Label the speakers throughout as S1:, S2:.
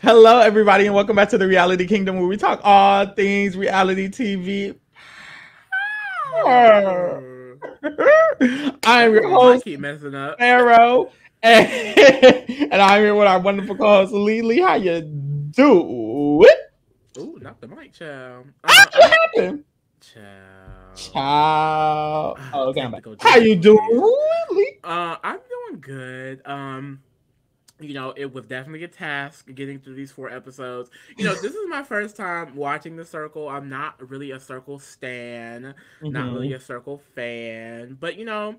S1: Hello, everybody, and welcome back to the Reality Kingdom, where we talk all things reality TV. I'm
S2: That
S1: your
S2: little mic
S1: host,
S2: keep messing up.
S1: Pharaoh, and, and I'm here with our wonderful co-host, Lily. How you doing?
S2: Ooh, not the mic, child.
S1: What happened?
S2: Child.
S1: Ciao. Oh, okay, I'm back.
S2: Technical
S1: How you doing,
S2: difficulties.
S1: Lily?
S2: I'm doing good. It was definitely a task getting through these 4 episodes. This is my first time watching The Circle. I'm not really a Circle stan, not really
S1: Mm-hmm.
S2: a Circle fan, but I mean,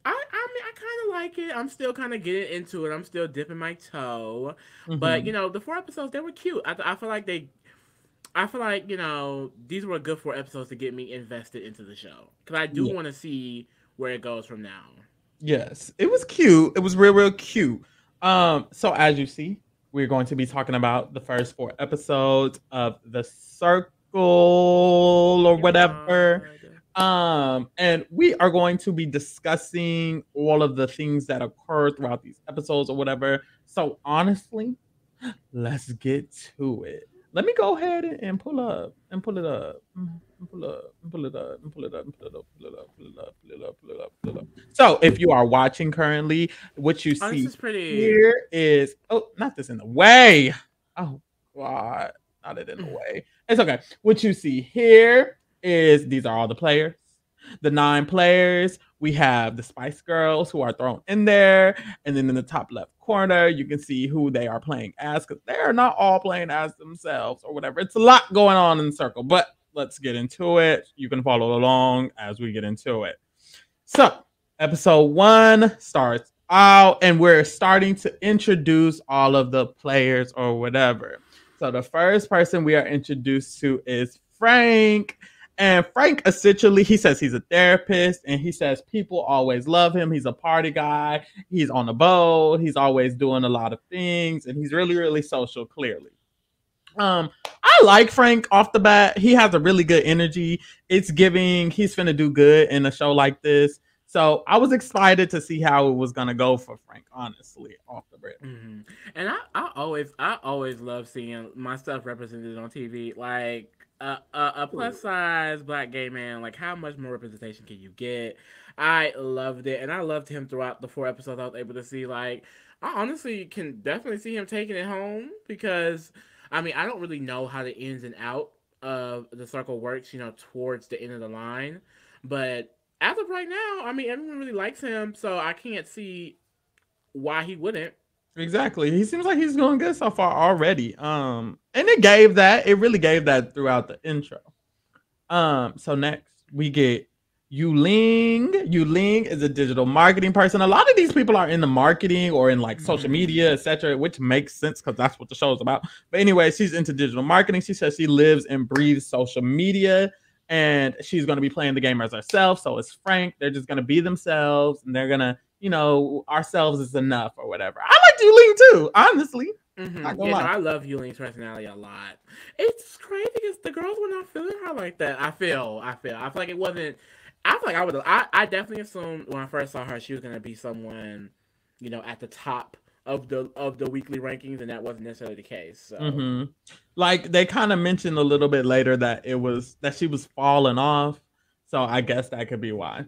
S2: I kind of like it. I'm still kind of getting into it. I'm still dipping my toe, but
S1: Mm-hmm.
S2: the 4 episodes, they were cute. I feel like these were a good 4 episodes to get me invested into the show because I do
S1: Yeah.
S2: want to see where it goes from now.
S1: Yes, it was cute. It was real, real cute. So as you see, we're going to be talking about the first 4 episodes of The Circle or
S2: Yeah,
S1: whatever.
S2: bud.
S1: And we are going to be discussing all of the things that occur throughout these episodes or whatever. So honestly, let's get to it. Let me go ahead and pull up and pull it up. And pull up and pull it up and pull it up and pull it up, pull it up, pull it up, pull it up, pull it up, pull it up. So if you are watching currently, what you
S2: Oh, this
S1: see
S2: is pretty.
S1: here is not this in the way. Oh God, not it in the way. It's okay. What you see here is these are all the players. The 9 players. We have the Spice Girls who are thrown in there, and then in the top left corner, you can see who they are playing as because they are not all playing as themselves or whatever. It's a lot going on in the circle, but let's get into it. You can follow along as we get into it. So, episode 1 starts out, and we're starting to introduce all of the players or whatever. So, the first person we are introduced to is Frank. And Frank essentially, he says he's a therapist and he says people always love him. He's a party guy. He's on the boat. He's always doing a lot of things and he's really, really social, clearly. I like Frank off the bat. He has a really good energy. It's giving he's finna do good in a show like this. So I was excited to see how it was gonna go for Frank, honestly, off the rip.
S2: Mm-hmm. And I always love seeing my stuff represented on TV. Like a plus size black gay man. Like how much more representation can you get? I loved it, and I loved him throughout the 4 episodes. I was able to see like I honestly can definitely see him taking it home because I mean I don't really know how the ins and out of the circle works. Towards the end of the line, but as of right now, I mean everyone really likes him, so I can't see why he wouldn't.
S1: Exactly. He seems like he's doing good so far already. And it really gave that throughout the intro. So next we get Yuling. Yuling is a digital marketing person. A lot of these people are in the marketing or in like social
S2: Mm-hmm.
S1: media, etc., which makes sense because that's what the show is about. But anyway, she's into digital marketing. She says she lives and breathes social media, and she's going to be playing the game as herself. So it's Frank. They're just going to be themselves, and they're gonna, ourselves is enough or whatever. I like Yuling too, honestly. Not gonna
S2: Yeah, no,
S1: lie.
S2: I love Yuling's personality a lot. It's crazy because the girls were not feeling her like that. I feel like it wasn't. I feel like I would. I definitely assumed when I first saw her she was gonna be someone, at the top of the weekly rankings, and that wasn't necessarily the case. So.
S1: Hmm. Like they kind of mentioned a little bit later that it was that she was falling off, so I guess that could be why.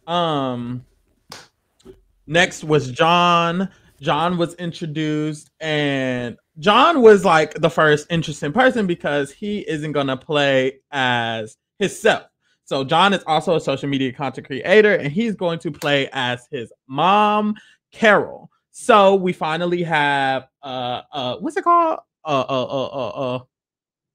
S1: Um, Next was John. John was introduced, and John was like the first interesting person because he isn't gonna play as himself. So John is also a social media content creator, and he's going to play as his mom, Carol. So we finally have what's it called?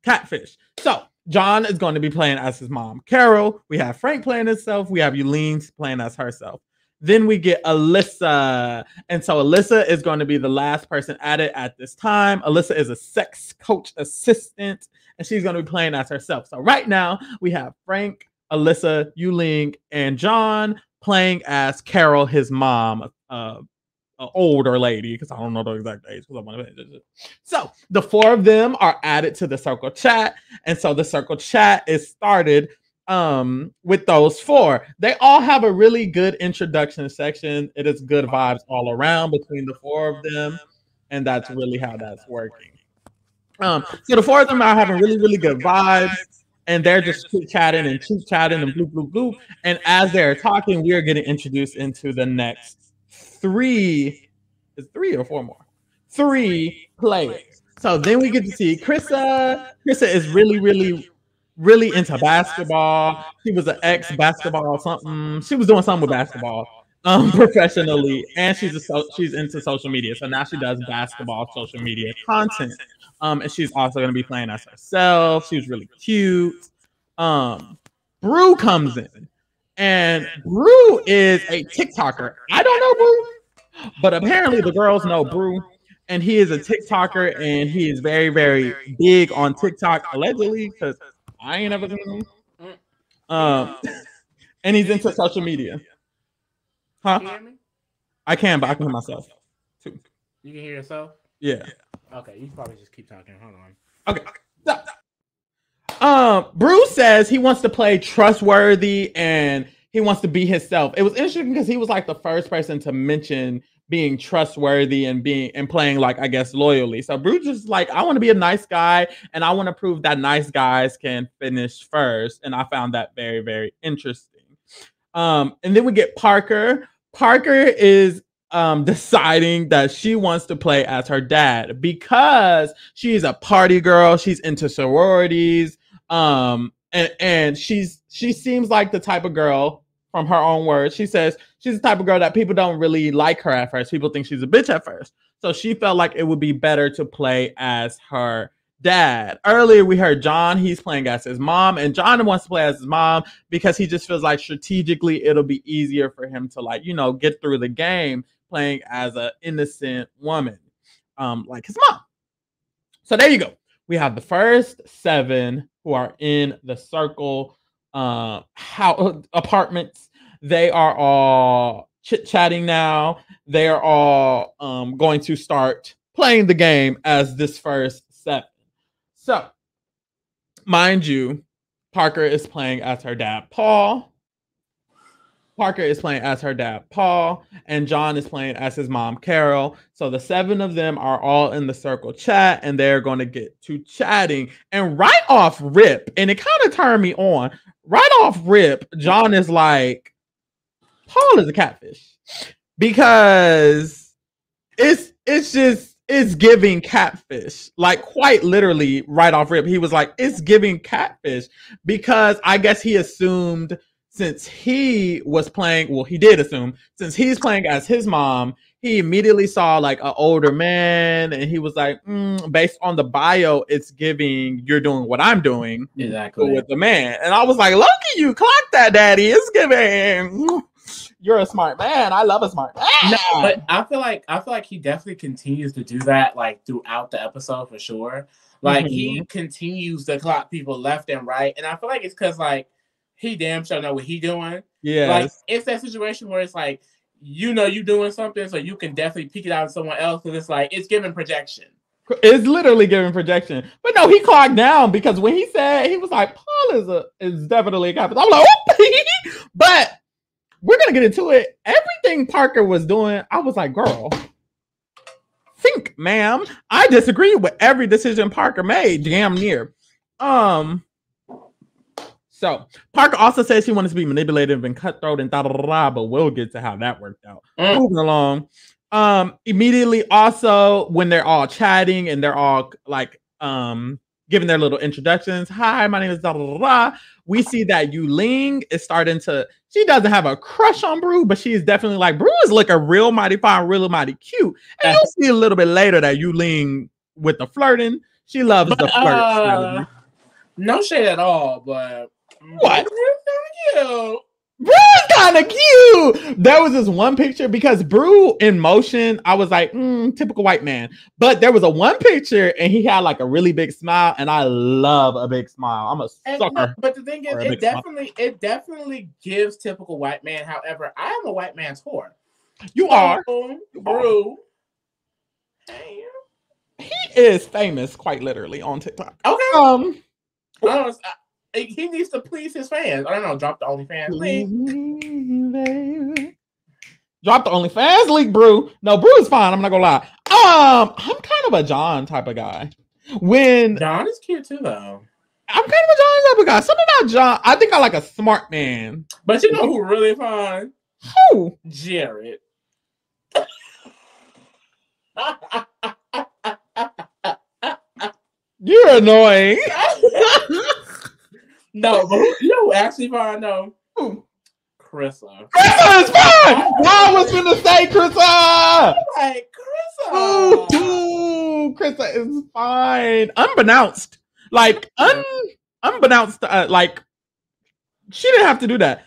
S1: Catfish. So John is going to be playing as his mom, Carol. We have Frank playing himself. We have Eulene playing as herself. Then we get Alyssa. And so Alyssa is going to be the last person added at this time. Alyssa is a sex coach assistant, and she's going to be playing as herself. So right now we have Frank, Alyssa, Yuling, and John playing as Carol, his mom, older lady, because I don't know the exact age. So the 4 of them are added to the circle chat, and so the circle chat is started with those 4. They all have a really good introduction section. It is good vibes all around between the 4 of them, and that's really how that's working. So the four of them are having really, really good vibes, and they're just chit chatting and chit chatting and bloop, bloop, bloop. And as they're talking, we are getting introduced into the next three. Is three or four more? Three players. So then we get to see Krissa. Krissa is really, really, really into basketball. She was an ex basketball something. She was doing something with basketball professionally, and she's into social media. So now she does basketball social media content. And she's also going to be playing as herself. She was really cute. Brew comes in, and Brew is a TikToker. I don't know Brew, but apparently the girls know Brew, and he is a TikToker, and he is very, very big on TikTok, allegedly, because I ain't ever seen him. And he's into social media. Huh?
S2: Can you hear me?
S1: I can, but I can hear myself too.
S2: You can hear yourself?
S1: Yeah.
S2: Okay, you probably just keep talking. Hold on.
S1: Okay. Bruce says he wants to play trustworthy and he wants to be himself. It was interesting because he was like the first person to mention being trustworthy and playing like, I guess, loyally. So Bruce is like, I want to be a nice guy and I want to prove that nice guys can finish first. And I found that very, very interesting. And then we get Parker. Parker is deciding that she wants to play as her dad because she's a party girl. She's into sororities. And she seems like the type of girl, from her own words, she says she's the type of girl that people don't really like her at first. People think she's a bitch at first. So she felt like it would be better to play as her dad. Earlier we heard John, he's playing as his mom, and John wants to play as his mom because he just feels like strategically it'll be easier for him to, like, you know, get through the game playing as an innocent woman, like his mom. So there you go. We have the first 7 who are in the circle apartments. They are all chit-chatting now. They are all going to start playing the game as this first 7. So, mind you, Parker is playing as her dad, Paul. Parker is playing as her dad, Paul, and John is playing as his mom, Carol. So the 7 of them are all in the circle chat, and they're going to get to chatting. And right off rip, and it kind of turned me on, right off rip, John is like, Paul is a catfish. Because it's giving catfish. Like, quite literally, right off rip, he was like, it's giving catfish. Because I guess he assumed, since he was playing, well, he did assume, since he's playing as his mom, he immediately saw like an older man, and he was like, based on the bio, it's giving you're doing what I'm doing,
S2: exactly,
S1: with the man. And I was like, look at you, clock that, daddy. It's giving you're a smart man. I love a smart man.
S2: No, but I feel like he definitely continues to do that, like, throughout the episode for sure. Like, he continues to clock people left and right, and I feel like it's because, like, he damn sure know what he doing.
S1: Yeah,
S2: like, it's that situation where it's like, you know, you doing something, so you can definitely pick it out of someone else, because it's like, it's giving projection.
S1: It's literally giving projection. But no, he clocked down, because when he said, he was like, Paul is definitely a captain. I'm like, oh, but we're gonna get into it. Everything Parker was doing, I was like, girl, think, ma'am. I disagree with every decision Parker made, damn near. So Parker also says she wanted to be manipulative and cutthroat and but we'll get to how that worked out. Moving along. Immediately also, when they're all chatting and they're all like giving their little introductions. Hi, my name is we see that Yuling is starting to, she doesn't have a crush on Brew, but she is definitely like, Brew is looking real mighty fine, real mighty cute. And you'll see a little bit later that Yuling with the flirting, she loves the flirt.
S2: No shade at all, but
S1: what?
S2: Cute.
S1: Brew's kind of cute. There was this one picture, because Brew in motion, I was like, typical white man. But there was a one picture and he had like a really big smile, and I love a big smile. I'm a sucker.
S2: No, but the thing is, it definitely gives typical white man. However, I am a white man's whore.
S1: You are.
S2: Brew.
S1: Hey. He is famous, quite literally, on TikTok.
S2: Okay. He needs to please his fans. I don't know. Drop the OnlyFans link.
S1: Drop the OnlyFans link, Brew. No, Brew is fine. I'm not gonna lie. I'm kind of a John type of guy. When
S2: John is cute too, though.
S1: I'm kind of a John type of guy. Something about John. I think I like a smart man.
S2: But you know who really fun?
S1: Who?
S2: Jared.
S1: You're annoying.
S2: No, but you know who actually fine though?
S1: Who?
S2: Krissa.
S1: Krissa is fine. I was gonna say Krissa.
S2: Like Krissa.
S1: Ooh, Krissa is fine. Unbeknownst, like unbeknownst, like she didn't have to do that.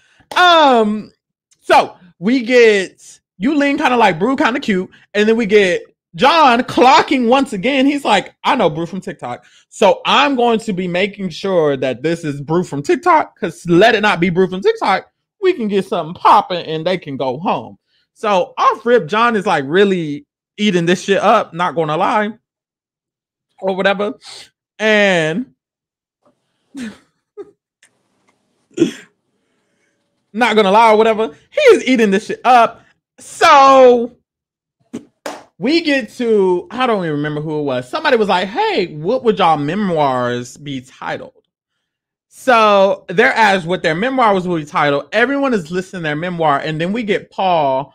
S1: So we get Yulin kind of like Brew, kind of cute, and then we get John clocking once again. He's like, I know Brew from TikTok, so I'm going to be making sure that this is Brew from TikTok, because let it not be Brew from TikTok, we can get something popping and they can go home. So off rip, John is like really eating this shit up, not gonna lie, or whatever. And not gonna lie or whatever, he is eating this shit up. So we get to, I don't even remember who it was. Somebody was like, hey, what would y'all memoirs be titled? So they're asked what their memoir was will be titled. Everyone is listing their memoir, and then we get Parker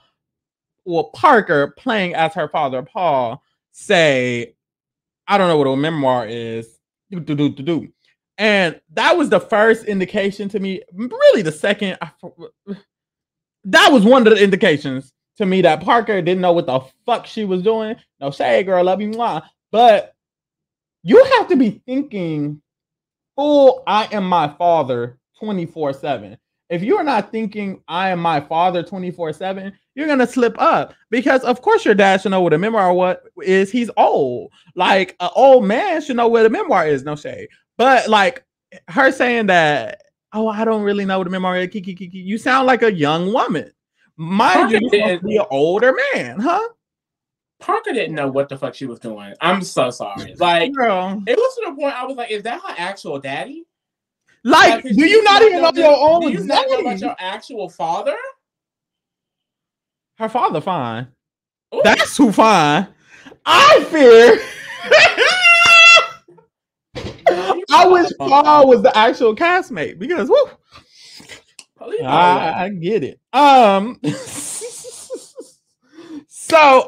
S1: playing as her father, Paul, say, I don't know what a memoir is. And that was the first indication to me, really the second. That was one of the indications to me that Parker didn't know what the fuck she was doing. No shade, girl, love you, mwah. But you have to be thinking full I am my father 24/7. If you're not thinking I am my father 24/7, you're gonna slip up, because of course your dad should know what a memoir what is. He's old. Like an old man should know what a memoir is, no shade. But like her saying that, oh, I don't really know what a memoir is. You sound like a young woman. Mind you, you're supposed to be an older man, huh?
S2: Parker didn't know what the fuck she was doing. I'm so sorry. Like, girl, it was to the point I was like, is that her actual daddy?
S1: Like, do you not even know your own daddy?
S2: Do you not know about your actual father?
S1: Her father fine. Ooh. That's who fine. I fear. I wish Paul was the actual castmate, because woo, I get it. So,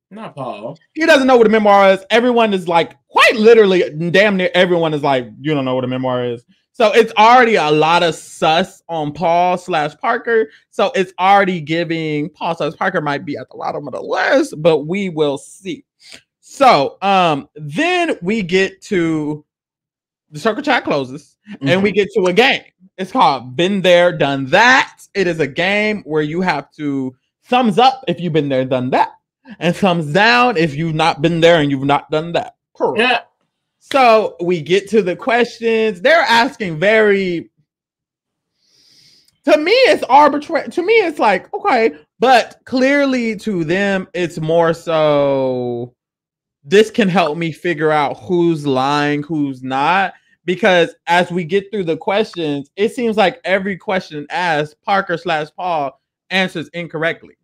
S2: not Paul.
S1: He doesn't know what a memoir is. Everyone is like, quite literally, damn near everyone is like, you don't know what a memoir is. So it's already a lot of sus on Paul/Parker. So it's already giving Paul/Parker might be at the bottom of the list, but we will see. So then we get to the circle chat closes, and we get to a game. It's called Been There, Done That. It is a game where you have to thumbs up if you've been there, done that, and thumbs down if you've not been there and you've not done that. Correct. Yeah. So we get to the questions. They're asking very, to me, it's arbitrary. To me, it's like, okay, but clearly to them, it's more so, this can help me figure out who's lying, who's not. Because as we get through the questions, it seems like every question asked, Parker/Paul answers incorrectly.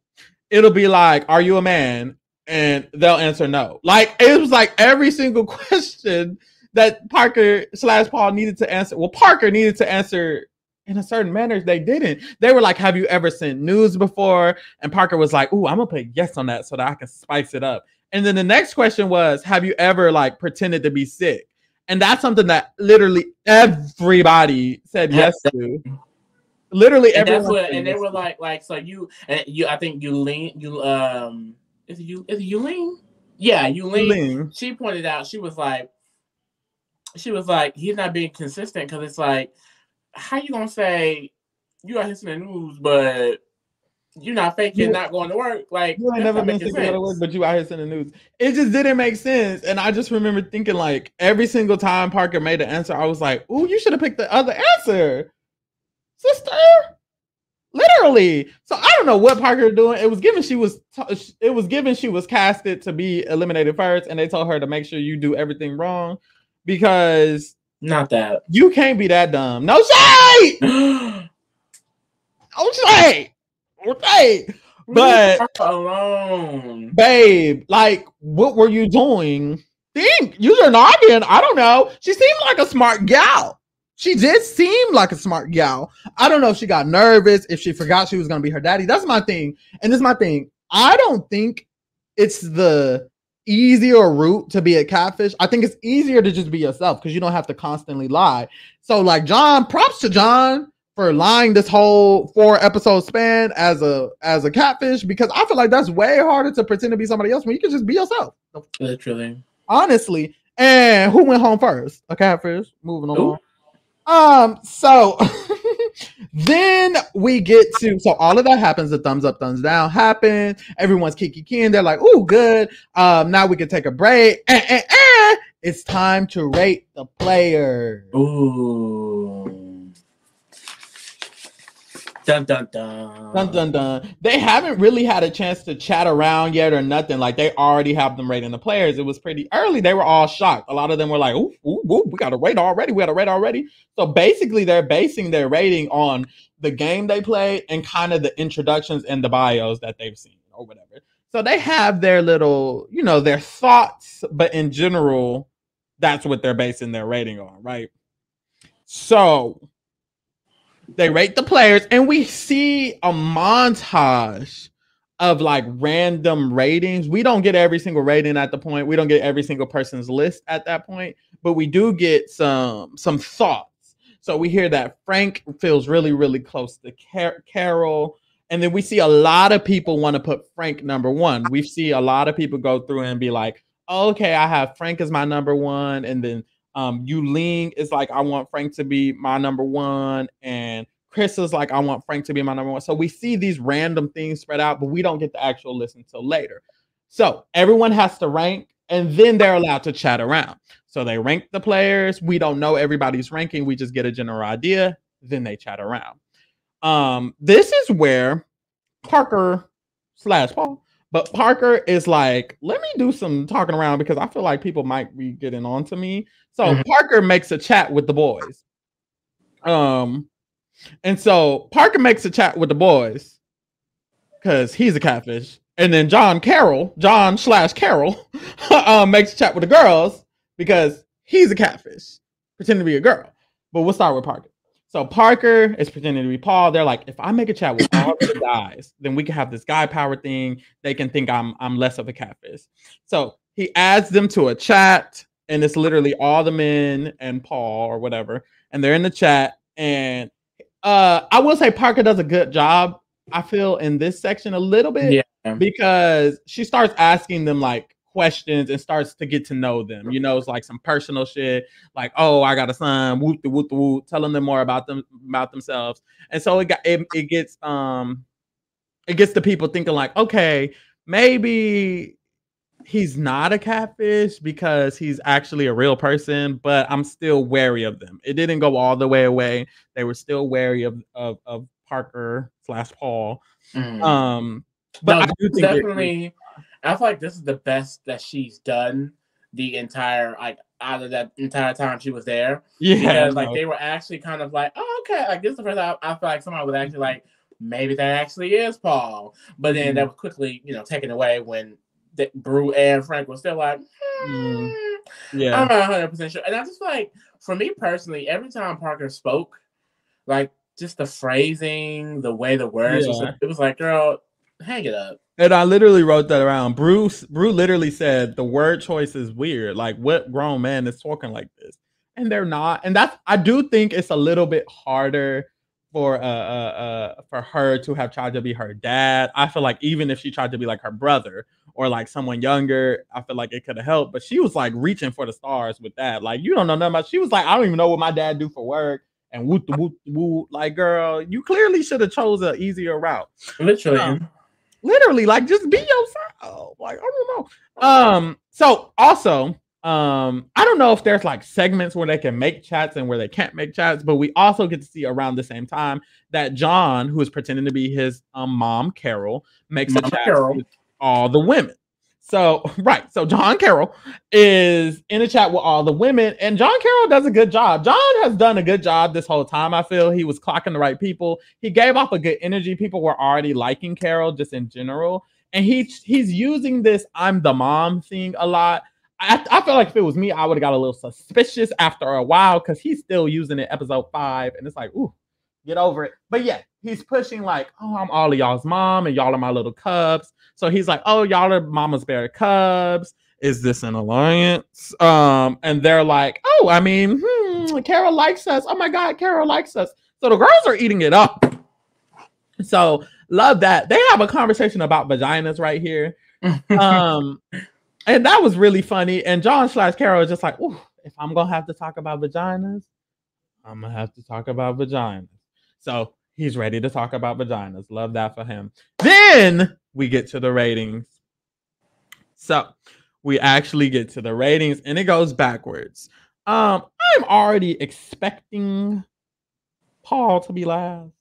S1: It'll be like, are you a man? And they'll answer no. Like, it was like every single question that Parker/Paul needed to answer. Well, Parker needed to answer in a certain manner. They didn't. They were like, have you ever sent news before? And Parker was like, ooh, I'm going to put yes on that so that I can spice it up. And then the next question was, have you ever like pretended to be sick? And that's something that literally everybody said yes to. Literally everyone.
S2: And they were like, so you, I think you lean, is it you lean? Yeah, you lean. She pointed out, she was like, he's not being consistent, because it's like, how you gonna say you are listening to the news, but you're not faking, not going to work? Like,
S1: you ain't never been sick to go to work, but you out here sending news. It just didn't make sense. And I just remember thinking, like, every single time Parker made an answer, I was like, ooh, you should have picked the other answer, sister. Literally. So I don't know what Parker was doing. It was given she was casted to be eliminated first, and they told her to make sure you do everything wrong, because
S2: not that
S1: you can't be that dumb. No shade. No shade. Okay. But
S2: alone,
S1: babe, like, what were you doing think. Use your noggin. I don't know. She seemed like a smart gal. She did seem like a smart gal. I don't know if she got nervous, if she forgot she was going to be her daddy. That's my thing. And this is my thing. I don't think it's the easier route to be a catfish. I think it's easier to just be yourself because you don't have to constantly lie. So, like, John, props to John for lying this whole 4 episode span as a catfish, because I feel like that's way harder to pretend to be somebody else when you can just be yourself.
S2: Literally.
S1: Honestly. And who went home first? A catfish. Moving along. So then we get to, so all of that happens, the thumbs up, thumbs down happen. Everyone's kiki-keying. They're like, ooh, good. Now we can take a break. It's time to rate the players.
S2: Ooh. Dun, dun, dun.
S1: Dun, dun, dun. They haven't really had a chance to chat around yet or nothing. Like, they already have them rating the players. It was pretty early. They were all shocked. A lot of them were like, ooh, we got to rate already. So basically, they're basing their rating on the game they played and kind of the introductions and the bios that they've seen or whatever. So they have their little, their thoughts, but in general, that's what they're basing their rating on, right? So they rate the players, and we see a montage of like random ratings. We don't get every single rating at the point. We don't get every single person's list at that point, but we do get some thoughts. So we hear that Frank feels really, really close to Carol. And then we see a lot of people want to put Frank number 1. We see a lot of people go through and be like, okay, I have Frank as my number 1. And then Yuling is like, I want Frank to be my number 1. And Chris is like, I want Frank to be my number 1. So we see these random things spread out, but we don't get the actual list until later. So everyone has to rank, and then they're allowed to chat around. So they rank the players. We don't know everybody's ranking. We just get a general idea. Then they chat around. This is where Parker/Paul, but Parker is like, let me do some talking around because I feel like people might be getting on to me. So Parker makes a chat with the boys. And so Parker makes a chat with the boys because he's a catfish. And then John/Carol makes a chat with the girls because he's a catfish, pretending to be a girl. But we'll start with Parker. So Parker is pretending to be Paul. They're like, if I make a chat with all the guys, then we can have this guy power thing. They can think I'm less of a catfish. So he adds them to a chat, and it's literally all the men and Paul or whatever, and they're in the chat. And I will say Parker does a good job, I feel, in this section a little bit, because she starts asking them like questions and starts to get to know them. It's like some personal shit, like, oh, I got a son, whoop the whoop the whoop, telling them more about themselves. And so it gets the people thinking like, okay, maybe he's not a catfish because he's actually a real person, but I'm still wary of them. It didn't go all the way away. They were still wary of Parker/Paul. But I do think
S2: definitely, I feel like this is the best that she's done the entire, like, out of that entire time she was there.
S1: Yeah,
S2: because like they were actually kind of like, oh, okay, like this is the first time I feel like somebody was actually like, maybe that actually is Paul. But then that was quickly, taken away when Brew and Frank were still like,
S1: yeah,
S2: I'm not 100% sure. And I just feel like, for me personally, every time Parker spoke, like just the phrasing, the way the words, it was like, girl, hang it up.
S1: And I literally wrote that around. Brew literally said the word choice is weird. Like, what grown man is talking like this? And they're not. And I do think it's a little bit harder for her to have tried to be her dad. I feel like even if she tried to be like her brother or like someone younger, I feel like it could have helped. But she was like reaching for the stars with that. Like, you don't know nothing about. She was like, I don't even know what my dad do for work. And whoop the whoop the whoop. Like, girl, you clearly should have chose an easier route. Literally, like, just be yourself. Like, I don't know. So also, I don't know if there's like segments where they can make chats and where they can't make chats, but we also get to see around the same time that John, who is pretending to be his mom, Carol, makes a chat with all the women. So, right. So John Carroll is in a chat with all the women, and John Carroll does a good job. John has done a good job this whole time. I feel he was clocking the right people. He gave off a good energy. People were already liking Carol just in general. And he's using this I'm the mom thing a lot. I feel like if it was me, I would have got a little suspicious after a while because he's still using it episode 5, and it's like, ooh, get over it. But yeah, he's pushing like, oh, I'm all of y'all's mom, and y'all are my little cubs. So he's like, oh, y'all are mama's bear cubs. Is this an alliance? And they're like, oh, I mean, Carol likes us. Oh my God, Carol likes us. So the girls are eating it up. So love that. They have a conversation about vaginas right here. And that was really funny. And John / Carol is just like, ooh, if I'm gonna have to talk about vaginas, I'm gonna have to talk about vaginas. So he's ready to talk about vaginas. Love that for him. Then we get to the ratings. So we actually get to the ratings, and it goes backwards. I'm already expecting Paul to be last,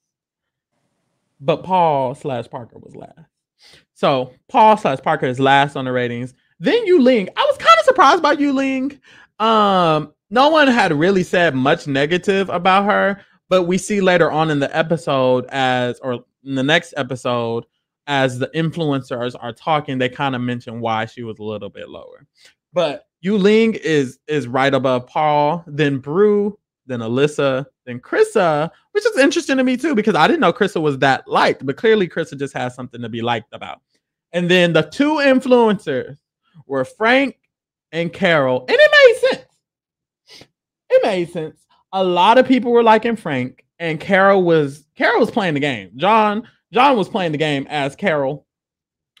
S1: but Paul / Parker was last. So Paul / Parker is last on the ratings. Then Yu Ling. I was kind of surprised by Yu Ling. No one had really said much negative about her, but we see later on in the episode or in the next episode, as the influencers are talking, they kind of mention why she was a little bit lower. But Yu Ling is right above Paul, then Brew, then Alyssa, then Krissa, which is interesting to me too, because I didn't know Krissa was that liked, but clearly Krissa just has something to be liked about. And then the two influencers were Frank and Carol, and it made sense. It made sense. A lot of people were liking Frank, and Carol was playing the game. John was playing the game as Carol.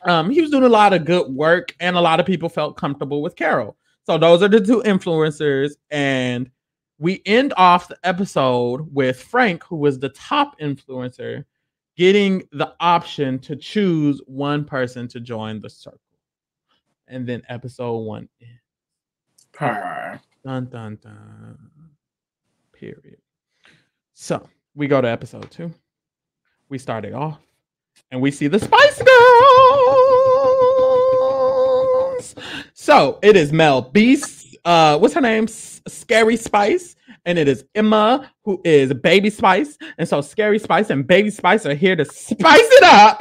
S1: He was doing a lot of good work, and a lot of people felt comfortable with Carol. So those are the two influencers, and we end off the episode with Frank, who was the top influencer, getting the option to choose one person to join the circle. And then episode 1 ends. Dun, dun, dun. Period. So we go to episode 2. We started off, and we see the Spice Girls. So it is Mel Beast. What's her name? Scary Spice. And it is Emma, who is Baby Spice. And so Scary Spice and Baby Spice are here to spice it up.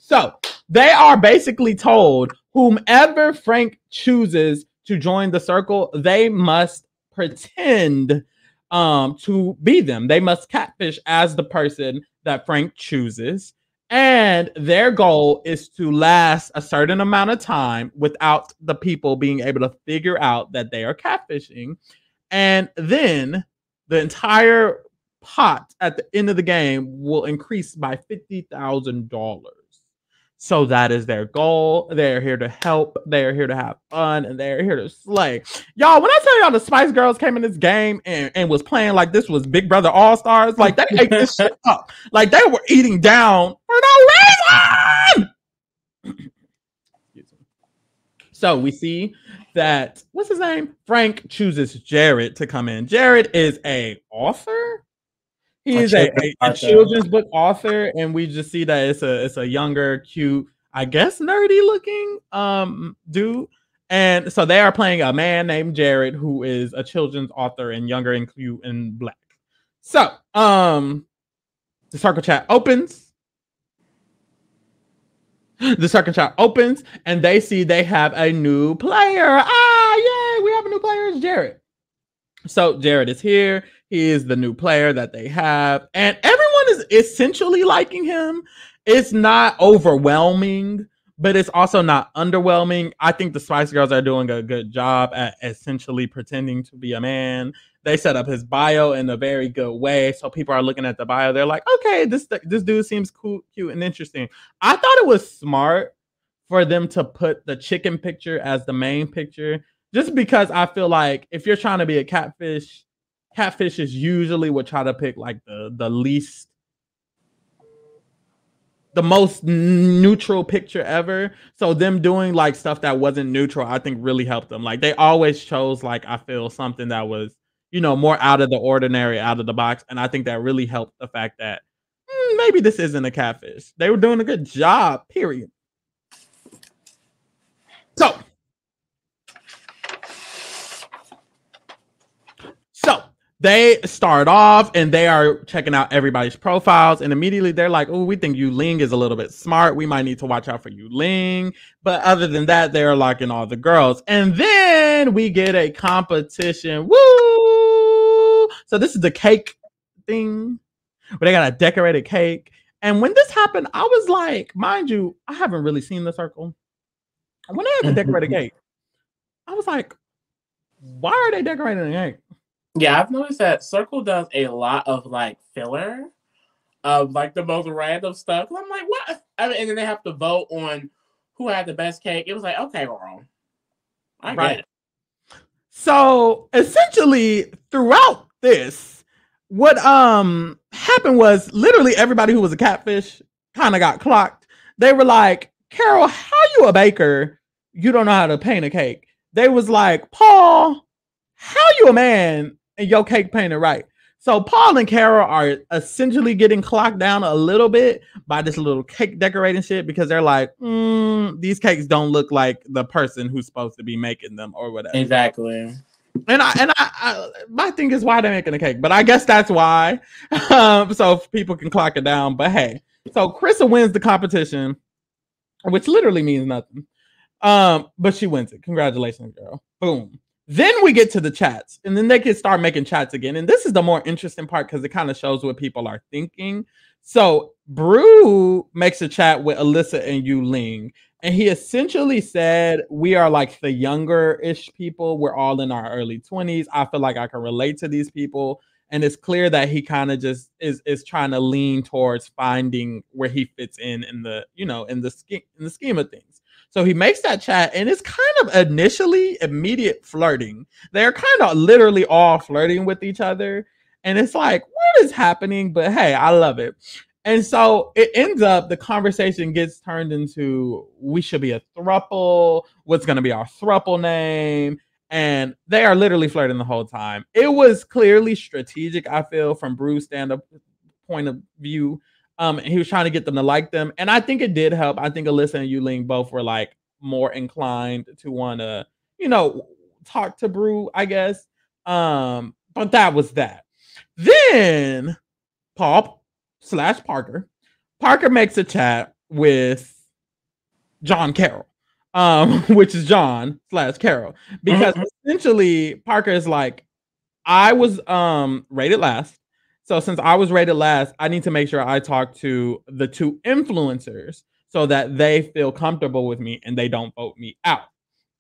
S1: So they are basically told whomever Frank chooses to join the circle, they must pretend to be them. They must catfish as the person that Frank chooses. And their goal is to last a certain amount of time without the people being able to figure out that they are catfishing. And then the entire pot at the end of the game will increase by $50,000. So that is their goal. They're here to help. They're here to have fun, and they're here to slay. Y'all, when I tell y'all the Spice Girls came in this game and was playing like this was Big Brother All-Stars, like they ate this shit up. Like they were eating down for no reason. So we see that, what's his name? Frank chooses Jared to come in. Jared is a author. He is a children's book author, and we just see that it's a younger, cute, I guess nerdy looking dude. And so they are playing a man named Jared, who is a children's author and younger and cute and black. So the circle chat opens. The circle chat opens, and they see they have a new player. Yay! We have a new player. It's Jared. So Jared is here. He is the new player that they have, and everyone is essentially liking him. It's not overwhelming, but it's also not underwhelming. I think the Spice Girls are doing a good job at essentially pretending to be a man. They set up his bio in a very good way, so people are looking at the bio. They're like, okay, this dude seems cool, cute, and interesting. I thought it was smart for them to put the chicken picture as the main picture, just because I feel like if you're trying to be a catfishes usually would try to pick like the most neutral picture ever. So them doing like stuff that wasn't neutral, I think really helped them. Like they always chose like, I feel, something that was, more out of the ordinary, out of the box. And I think that really helped the fact that maybe this isn't a catfish. They were doing a good job, period. So they start off and they are checking out everybody's profiles, and immediately they're like, oh, we think Yu Ling is a little bit smart. We might need to watch out for Yu Ling. But other than that, they're liking all the girls. And then we get a competition. Woo! So this is the cake thing where they got a decorated cake. And when this happened, I was like, mind you, I haven't really seen the circle. When they had the decorated cake, I was like, why are they decorating the cake?
S2: Yeah, I've noticed that Circle does a lot of like filler of like the most random stuff. I'm like, what? I mean, and then they have to vote on who had the best cake. It was like, okay, girl, I get it.
S1: So essentially, throughout this, what happened was literally everybody who was a catfish kind of got clocked. They were like, Carol, how you a baker? You don't know how to paint a cake. They was like, Paul, how you a man and your cake painted right? So Paul and Carol are essentially getting clocked down a little bit by this little cake decorating shit because they're like, these cakes don't look like the person who's supposed to be making them or whatever.
S2: Exactly.
S1: And I my thing is why they're making a cake, but I guess that's why, so people can clock it down. But hey, so Krista wins the competition, which literally means nothing. But she wins it. Congratulations, girl. Boom. Then we get to the chats, and then they can start making chats again. And this is the more interesting part because it kind of shows what people are thinking. So Brew makes a chat with Alyssa and Yu Ling, and he essentially said, we are like the younger-ish people. We're all in our early 20s. I feel like I can relate to these people. And it's clear that he kind of just is trying to lean towards finding where he fits in the, in the scheme of things. So he makes that chat, and it's kind of initially immediate flirting. They're kind of literally all flirting with each other. And it's like, what is happening? But hey, I love it. And so it ends up, the conversation gets turned into, we should be a throuple. What's going to be our throuple name? And they are literally flirting the whole time. It was clearly strategic, I feel, from Bruce's stand-up point of view. And he was trying to get them to like them. And I think it did help. I think Alyssa and Yu Ling both were like more inclined to want to, talk to Brew, I guess. But that was that. Then Paul/Parker. Parker makes a chat with John Carroll, which is John/Carroll. Because essentially Parker is like, I was rated last. So since I was rated last, I need to make sure I talk to the two influencers so that they feel comfortable with me and they don't vote me out.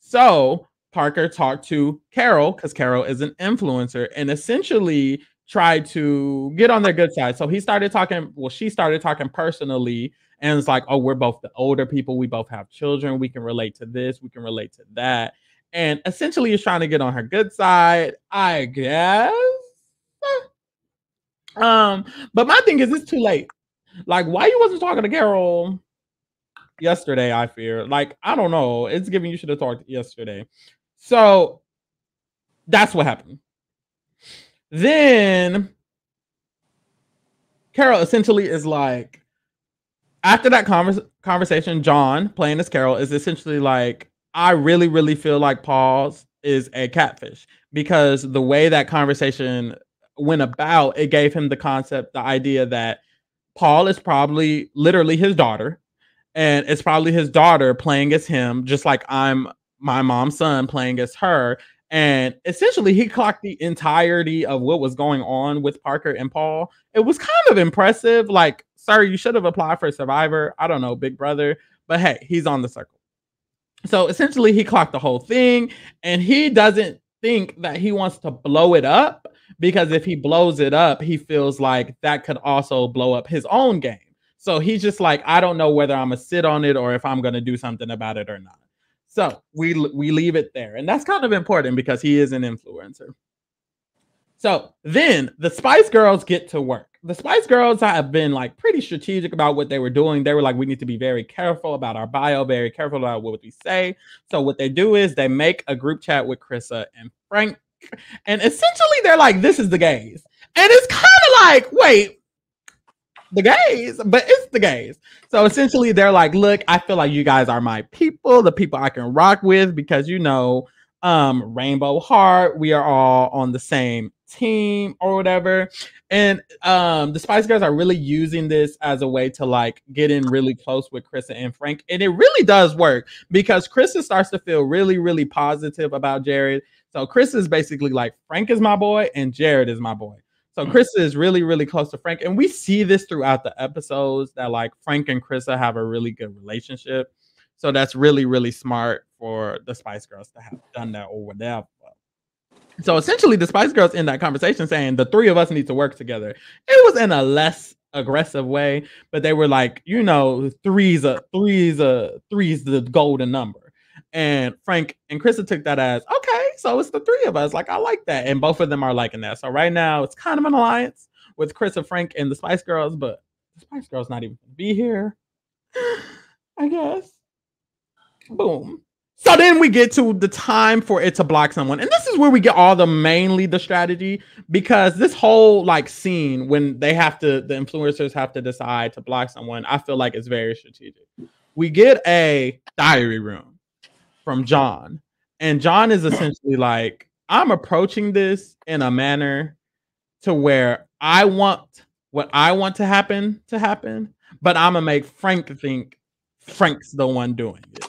S1: So Parker talked to Carol because Carol is an influencer and essentially tried to get on their good side. So she started talking personally and it's like, oh, we're both the older people. We both have children. We can relate to this. We can relate to that. And essentially is trying to get on her good side, I guess. But my thing is, it's too late. Like, why you wasn't talking to Carol yesterday? I fear. Like, I don't know. It's giving you should have talked yesterday. So that's what happened. Then Carol essentially is like, after that conversation, John playing as Carol is essentially like, I really, really feel like Paul's is a catfish because the way that conversation went about, it gave him the idea that Paul is probably literally his daughter, and it's probably his daughter playing as him, just like I'm my mom's son playing as her. And essentially, he clocked the entirety of what was going on with Parker and Paul. It was kind of impressive. Like, sir, you should have applied for Survivor. I don't know, Big Brother. But hey, he's on the circle. So essentially, he clocked the whole thing, and he doesn't think that he wants to blow it up because if he blows it up, he feels like that could also blow up his own game. So he's just like, I don't know whether I'm going to sit on it or if I'm going to do something about it or not. So we leave it there. And that's kind of important because he is an influencer. So then the Spice Girls get to work. The Spice Girls have been like pretty strategic about what they were doing. They were like, we need to be very careful about our bio, very careful about what we say. So what they do is they make a group chat with Krista and Frank. And essentially they're like, this is the gays. And it's kind of like, wait, the gays, but it's the gays. So essentially they're like, look, I feel like you guys are my people, the people I can rock with because, Rainbow Heart, we are all on the same team or whatever. And the Spice Girls are really using this as a way to like get in really close with Krista and Frank. And it really does work because Krista starts to feel really, really positive about Jared. So Krista is basically like, Frank is my boy and Jared is my boy. So Krista is really, really close to Frank. And we see this throughout the episodes that like Frank and Krista have a really good relationship. So that's really, really smart for the Spice Girls to have done that or whatever. So essentially, the Spice Girls in that conversation saying the three of us need to work together. It was in a less aggressive way, but they were like, you know, three's the golden number. And Frank and Krista took that as, okay, so it's the three of us. Like, I like that. And both of them are liking that. So right now, it's kind of an alliance with Krista, Frank, and the Spice Girls, but the Spice Girls not even going to be here, I guess. Boom. So then we get to the time for it to block someone. And this is where we get all mainly the strategy, because this whole like scene when the influencers have to decide to block someone, I feel like it's very strategic. We get a diary room from John, and John is essentially like, I'm approaching this in a manner to where I want what I want to happen, but I'm gonna make Frank think Frank's the one doing it.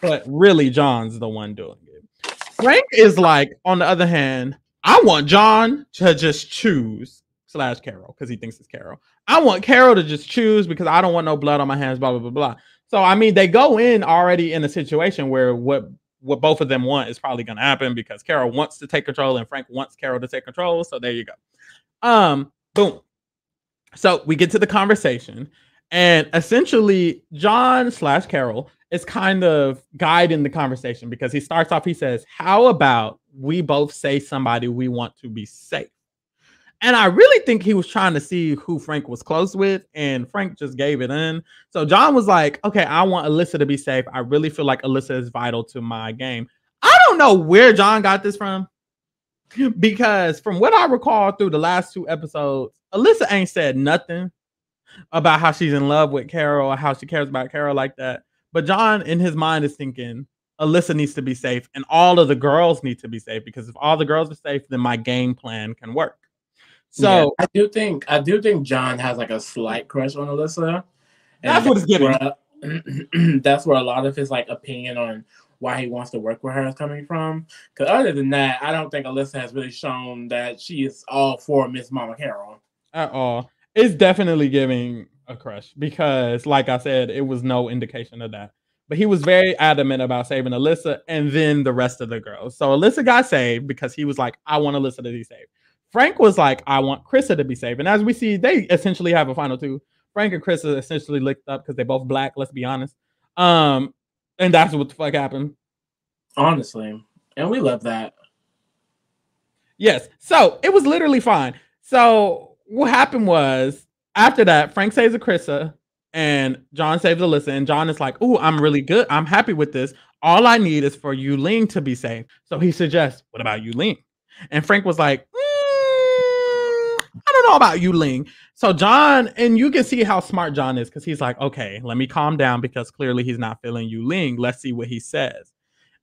S1: But really, John's the one doing it. Frank is like, on the other hand, I want John to just choose / Carol because he thinks it's Carol. I want Carol to just choose because I don't want no blood on my hands, blah, blah, blah, blah. So, I mean, they go in already in a situation where what both of them want is probably going to happen because Carol wants to take control and Frank wants Carol to take control. So there you go. Boom. So we get to the conversation, and essentially John / Carol is kind of guiding the conversation because he starts off, he says, how about we both say somebody we want to be safe? And I really think he was trying to see who Frank was close with, and Frank just gave it in. So John was like, okay, I want Alyssa to be safe. I really feel like Alyssa is vital to my game. I don't know where John got this from, because from what I recall through the last 2 episodes, Alyssa ain't said nothing about how she's in love with Carol or how she cares about Carol like that. But John, in his mind, is thinking Alyssa needs to be safe and all of the girls need to be safe, because if all the girls are safe, then my game plan can work. So
S2: yeah, I do think John has like a slight crush on Alyssa.
S1: That's what it's giving.
S2: That's where a lot of his like opinion on why he wants to work with her is coming from. Because other than that, I don't think Alyssa has really shown that she is all for Miss Mama Carol
S1: at all. It's definitely giving a crush because, like I said, it was no indication of that. But he was very adamant about saving Alyssa and then the rest of the girls. So Alyssa got saved because he was like, I want Alyssa to be saved. Frank was like, I want Krista to be saved. And as we see, they essentially have a final 2. Frank and Krista essentially licked up because they both black, let's be honest. And that's what the fuck happened.
S2: Honestly. And we love that.
S1: Yes. So it was literally fine. So what happened was, after that, Frank saves Krista and John saves Alyssa. And John is like, oh, I'm really good. I'm happy with this. All I need is for Yuling to be safe. So he suggests, what about Yuling? And Frank was like, I don't know about Yuling. So John, and you can see how smart John is, because he's like, okay, let me calm down because clearly he's not feeling Yuling. Let's see what he says.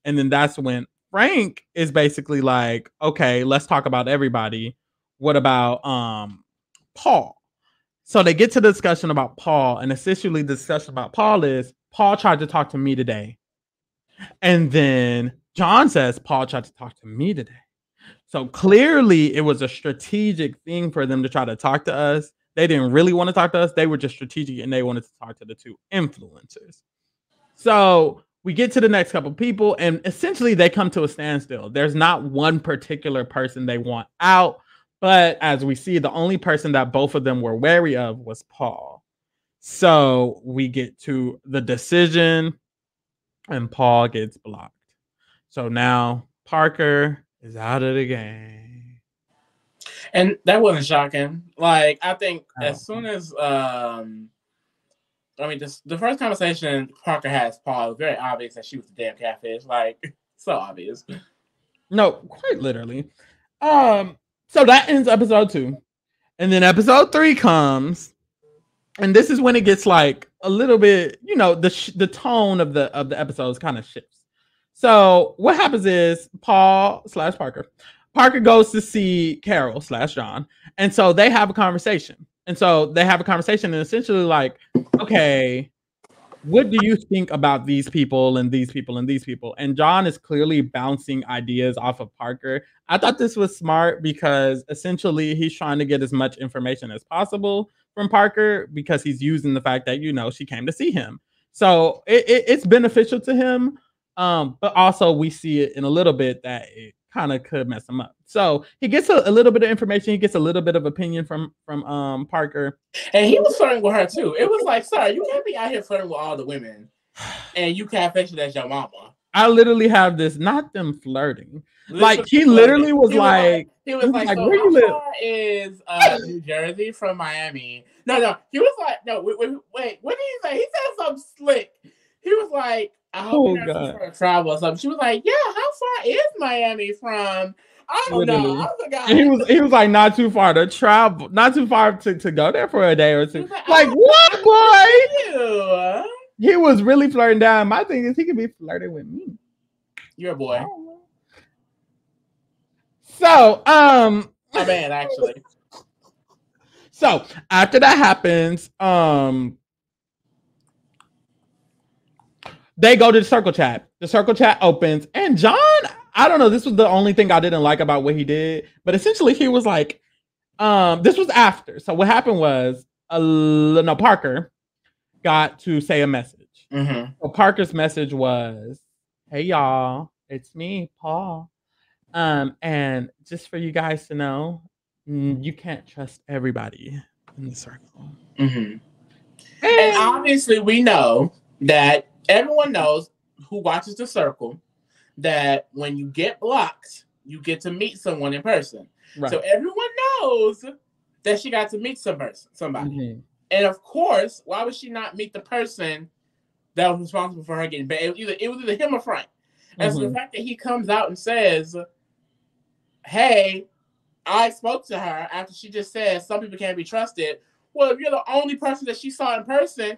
S1: And then that's when Frank is basically like, okay, let's talk about everybody. What about Paul? So they get to the discussion about Paul, and essentially the discussion about Paul is, Paul tried to talk to me today. And then John says, Paul tried to talk to me today. So clearly it was a strategic thing for them to try to talk to us. They didn't really want to talk to us. They were just strategic and they wanted to talk to the 2 influencers. So we get to the next couple people, and essentially they come to a standstill. There's not one particular person they want out. But as we see, the only person that both of them were wary of was Paul. So we get to the decision, and Paul gets blocked. So now Parker is out of the game.
S2: And that wasn't shocking. Like, I think as soon as, the first conversation Parker has Paul, it was very obvious that she was the damn catfish. Like, so obvious.
S1: No, quite literally. So that ends episode 2. And then episode 3 comes. And this is when it gets like a little bit, the tone of the episodes kind of shifts. So what happens is Paul / Parker Parker goes to see Carol / John, and so they have a conversation. And essentially like, okay, what do you think about these people and these people and these people? And John is clearly bouncing ideas off of Parker. I thought this was smart because essentially he's trying to get as much information as possible from Parker because he's using the fact that, she came to see him. So it's beneficial to him. But also we see it in a little bit that it kind of could mess him up. So he gets a little bit of information. He gets a little bit of opinion from Parker.
S2: And he was flirting with her too. It was like, sir, you can't be out here flirting with all the women and you can't face it as your mama.
S1: I literally have this, not them flirting. Like he literally was like,
S2: so
S1: where you live?
S2: Is New Jersey from Miami? No, he was like, no, wait, what did he say? He said something slick. He was like, I hope you're for a travel or something. She was like, yeah, how far is Miami from? I don't know. I forgot.
S1: He was like, not too far to travel, not too far to go there for a day or two. Like what, boy? He was really flirting down. My thing is, he could be flirting with me.
S2: You're a boy.
S1: So,
S2: a man, actually.
S1: So after that happens, they go to the circle chat. The circle chat opens, and John, I don't know, this was the only thing I didn't like about what he did, but essentially he was like, this was after. So what happened was, Parker got to say a message.
S2: Mm-hmm.
S1: So Parker's message was, hey y'all, it's me, Paul. And just for you guys to know, you can't trust everybody in the circle.
S2: Mm-hmm. And obviously we know that everyone knows who watches the circle that when you get blocked, you get to meet someone in person. Right. So everyone knows that she got to meet somebody. Mm-hmm. And of course, why would she not meet the person that was responsible for her getting banned? It was either him or Frank. And so the fact that he comes out and says, hey, I spoke to her after she just said some people can't be trusted. Well, if you're the only person that she saw in person,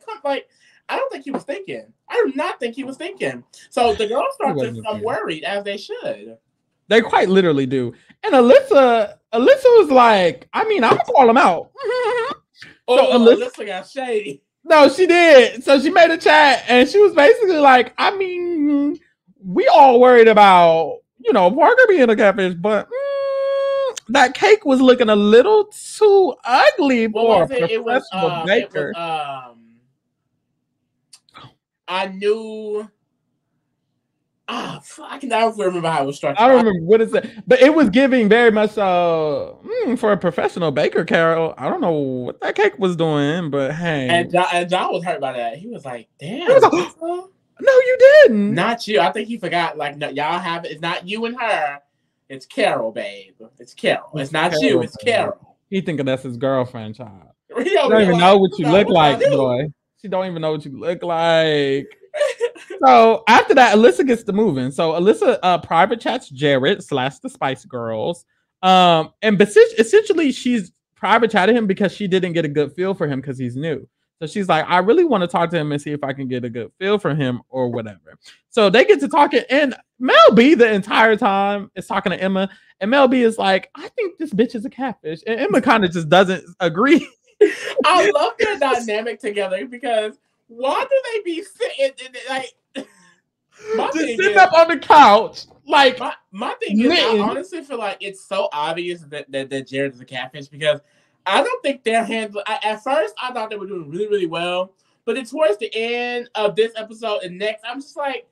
S2: I don't think he was thinking. I do not think he was thinking. So the girls start to become worried, as they should.
S1: They quite literally do. And Alyssa was like, I mean, I'm gonna call him out.
S2: Alyssa got shady.
S1: No, she did. So she made a chat, and she was basically like, I mean, we all worried about, Parker being a catfish, but that cake was looking a little too ugly for a professional baker.
S2: I knew. I don't remember how it was structured.
S1: I don't remember what it said, but it was giving very much for a professional baker, Carol. I don't know what that cake was doing, but hey.
S2: And John was hurt by that. He was like, "Damn,
S1: no, you didn't.
S2: Not you." I think he forgot. Like, no, y'all have it. It's not you and her. It's Carol, babe. It's Carol. It's not Carol, you. It's Carol.
S1: He thinking that's his girlfriend, child. She don't even know what you look like, boy. She don't even know what you look like. So after that, Alyssa gets to moving. So Alyssa private chats Jared / the Spice Girls. And essentially she's private chatted him because she didn't get a good feel for him because he's new. So she's like, I really want to talk to him and see if I can get a good feel for him or whatever. So they get to talking, and Mel B the entire time is talking to Emma, and Mel B is like, I think this bitch is a catfish. And Emma kind of just doesn't agree.
S2: I love their dynamic together because why do they be sitting like
S1: just sitting up on the couch? Like
S2: my thing is, I honestly feel like it's so obvious that Jared is a catfish because I don't think they're handling. At first, I thought they were doing really, really well, but then towards the end of this episode and next, I'm just like,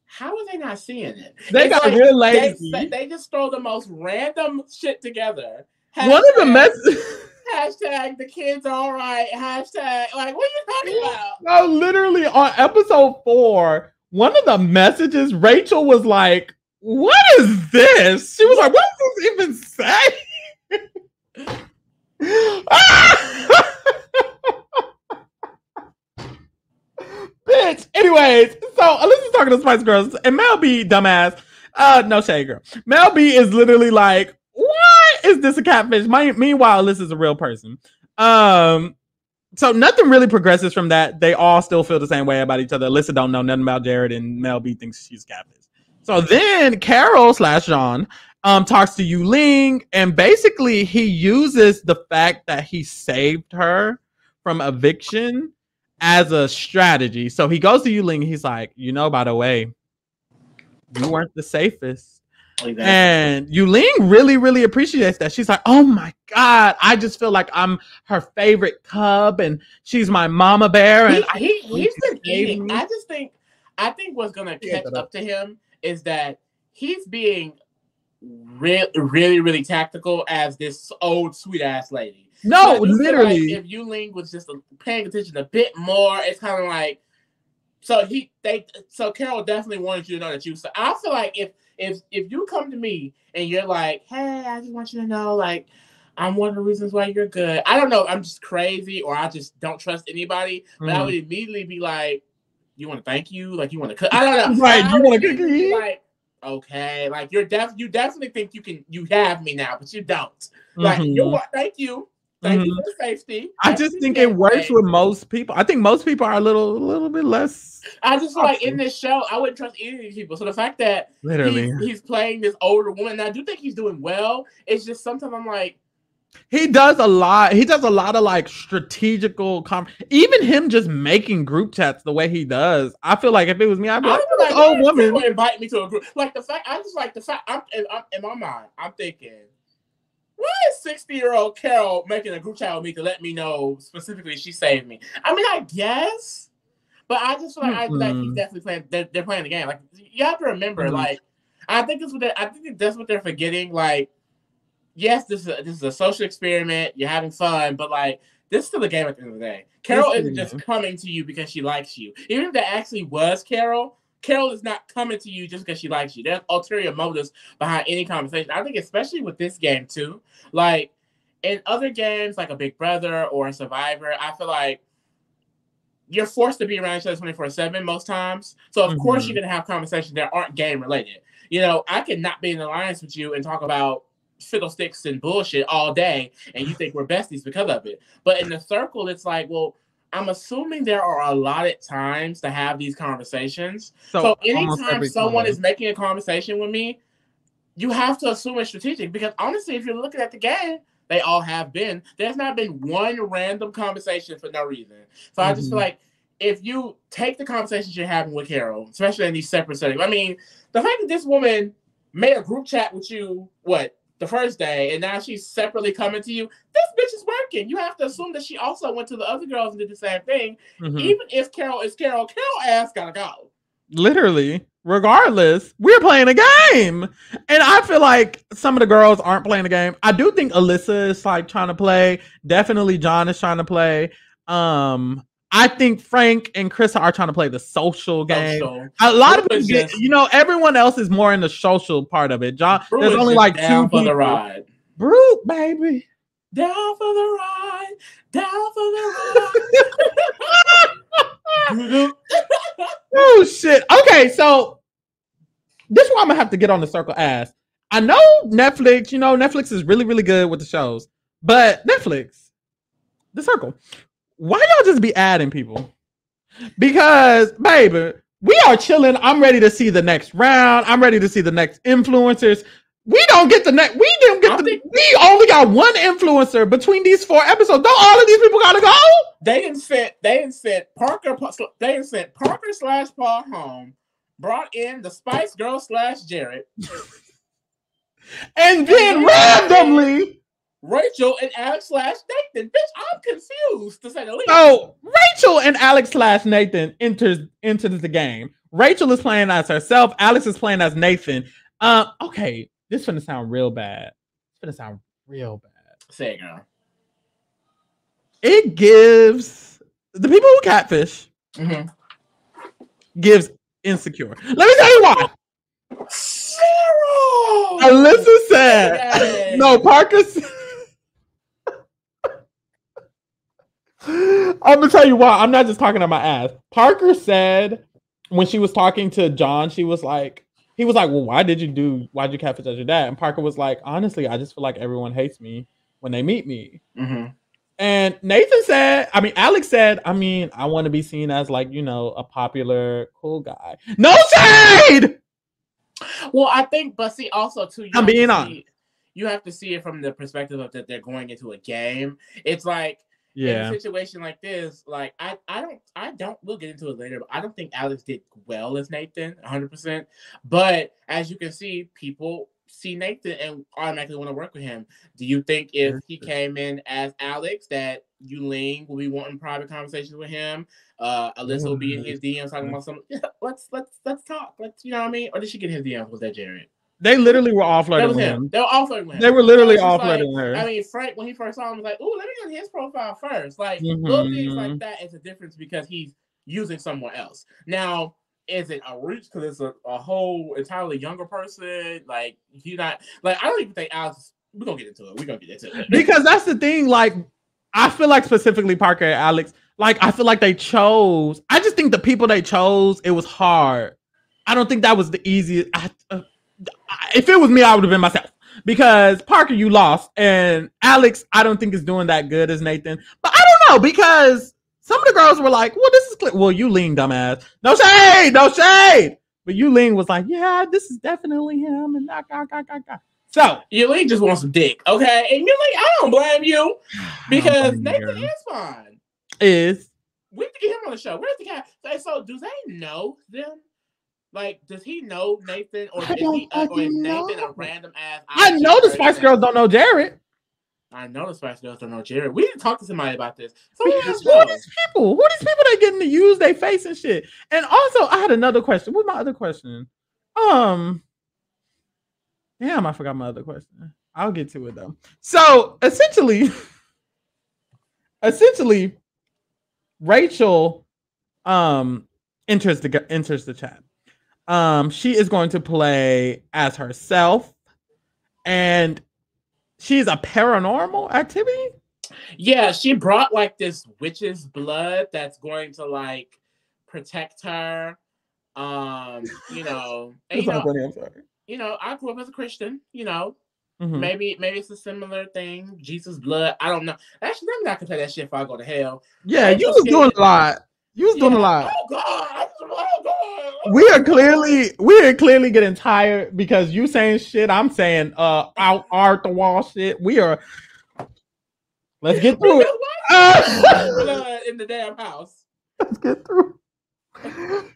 S2: how are they not seeing it?
S1: They got like, real lazy.
S2: They just throw the most random shit together.
S1: One of the messages.
S2: Hashtag the kids all right. Hashtag like what are you talking about?
S1: No, literally on episode 4, one of the messages, Rachel was like, "What is this?" She was like, "What does this even say?" Bitch. Anyways, so Alyssa's talking to Spice Girls, and Mel B, dumbass. No shade, girl. Mel B is literally like, what is this a catfish? Meanwhile, Alyssa's a real person. So nothing really progresses from that. They all still feel the same way about each other. Alyssa don't know nothing about Jared, and Mel B thinks she's a catfish. So then Carol / John talks to Yu Ling, and basically he uses the fact that he saved her from eviction as a strategy. So he goes to Yu Ling, he's like, by the way, you weren't the safest. Exactly. And Yuling really, really appreciates that. She's like, oh my God, I just feel like I'm her favorite cub and she's my mama bear. And
S2: he's been eating. I think what's going to catch up to him is that he's being really, really, really tactical as this old sweet ass lady.
S1: No, literally.
S2: Like if Yuling was just paying attention a bit more, it's kind of like, so Carol definitely wanted you to know that you. So I feel like if you come to me and you're like, hey, I just want you to know, like, I'm one of the reasons why you're good. I don't know, I'm just crazy or I just don't trust anybody, but I would immediately be like, you want to thank you? Like, you want to cook? I don't know.
S1: Right, you want to cook?
S2: Like, okay, like you definitely think you have me now, but you don't. Like, thank you. Thank you for the safety.
S1: I just think it works with most people. I think most people are a little bit less.
S2: I just feel like in this show, I wouldn't trust any of these people. So the fact that he's playing this older woman, and I do think he's doing well. It's just sometimes I'm like,
S1: he does a lot. He does a lot of like strategical. Even him just making group chats the way he does. I feel like if it was me, I'd be like, oh, woman,
S2: invite me to a group. Like the fact, I'm in my mind, I'm thinking, why is 60-year-old Carol making a group chat with me to let me know specifically she saved me? I mean, I guess, but I just feel like he's definitely playing. They're playing the game. Like, you have to remember, like, I think that's what they're forgetting. Like, yes, this is a social experiment. You're having fun, but like, this is still a game at the end of the day. Carol isn't just coming to you because she likes you. Even if that actually was Carol is not coming to you just because she likes you. There's ulterior motives behind any conversation. I think especially with this game too. Like in other games like a Big Brother or a Survivor, I feel like you're forced to be around each other 24/7 most times. So of course you're going to have conversations that aren't game related. I could not be in an alliance with you and talk about fiddlesticks and bullshit all day and you think we're besties because of it. But in the circle, it's like, well, I'm assuming there are allotted times to have these conversations. So anytime someone is making a conversation with me, you have to assume it's strategic. Because honestly, if you're looking at the game, they all have been. There's not been one random conversation for no reason. So I just feel like if you take the conversations you're having with Carol, especially in these separate settings, I mean, the fact that this woman made a group chat with you, the first day, and now she's separately coming to you, this bitch is working. You have to assume that she also went to the other girls and did the same thing. Even if Carol is Carol ass gotta go.
S1: Literally, regardless, we're playing a game. And I feel like some of the girls aren't playing the game. I do think Alyssa is like trying to play. Definitely John is trying to play. I think Frank and Chris are trying to play the social game. A lot of people everyone else is more in the social part of it. John, there's only like two people.
S2: The ride.
S1: Brute, baby.
S2: Down for the ride. Down for the ride.
S1: Oh, shit. Okay, so this one I'm going to have to get on the circle ass. I know Netflix, Netflix is really, really good with the shows. But Netflix, the circle, why y'all just be adding people? Because, baby, we are chilling. I'm ready to see the next round. I'm ready to see the next influencers. We don't get the next. We only got one influencer between these 4 episodes. Don't all of these people gotta go?
S2: They didn't sent Parker. They didn't sent Parker / Paul home. Brought in the Spice Girl / Jared,
S1: and then randomly
S2: Rachel and Alex / Nathan. Bitch, I'm confused to say the least.
S1: So Rachel and Alex / Nathan enters the game. Rachel is playing as herself. Alex is playing as Nathan. Okay, this is gonna sound real bad.
S2: Say it, girl.
S1: It gives the people who catfish gives insecure. Let me tell you why.
S2: Zero.
S1: Alyssa said, no, Parker said, I'm gonna tell you why. I'm not just talking on my ass. Parker said when she was talking to John, he was like, well, why'd you catfish as your dad? And Parker was like, honestly, I just feel like everyone hates me when they meet me. And Alex said, I want to be seen as like, a popular, cool guy. No shade!
S2: Well, I think, but see, also too,
S1: I'm being honest.
S2: you have to see it from the perspective of that they're going into a game. It's like in a
S1: Yeah.
S2: situation like this, like I don't. We'll get into it later, but I don't think Alex did well as Nathan, 100%. But as you can see, people see Nathan and automatically want to work with him. Do you think if he came in as Alex, that Yuling will be wanting private conversations with him? Alyssa will be in his DMs talking about some. Yeah, let's talk. Let's, you know what I mean? Or did she get his DMs? Was that Jared?
S1: They literally were all
S2: That
S1: flirting
S2: was
S1: with
S2: him.
S1: him.
S2: They were all flirting with him.
S1: They were
S2: So
S1: literally
S2: it's just
S1: all
S2: like,
S1: flirting with her.
S2: I mean, Frank, when he first saw him, was like, "Ooh, let me get his profile first." Like little things like
S1: Mm-hmm.
S2: that is a difference because he's using someone else. Now, is it a reach because it's a whole entirely younger person? Like he's not like I don't even think Alex. We're gonna get into it. We're gonna get into it
S1: Because that's the thing. Like, I feel like specifically Parker and Alex. Like, I feel like they chose. I just think the people they chose, it was hard. I don't think that was the easiest. If it was me, I would have been myself. Because Parker, you lost, and Alex, I don't think is doing that good as Nathan. But I don't know because some of the girls were like, "Well, this is well, you lean, dumbass. No shade, no shade." But you lean was like, "Yeah, this is definitely him." And so
S2: Yuling just wants some dick, okay? And Yuling, I don't blame you because Nathan is fine.
S1: Is
S2: we have to get him on the show. Where's the guy? So do they know them? Like, does he know Nathan, or is Nathan a random ass?
S1: I know the Spice Girls don't know Jared.
S2: I know the Spice Girls don't know Jared. We didn't talk to somebody about this. So
S1: who are these people? Who are these people that getting to use their face and shit? And also, I had another question. What's my other question? Damn, I forgot my other question. I'll get to it though. So essentially, Rachel enters the chat. She is going to play as herself, and she's a paranormal activity.
S2: Yeah, she brought like this witch's blood that's going to like protect her. You know, and, you know, I grew up as a Christian. You know, maybe it's a similar thing. Jesus' blood. I don't know. Actually, maybe I can play that shit if I go to hell.
S1: Yeah, you was doing a lot. You was doing a lot.
S2: Oh God! Oh God!
S1: We are clearly getting tired because you saying shit. I'm saying out the wall shit. We are. Let's get through it.
S2: Blood in the damn house.
S1: Let's get through.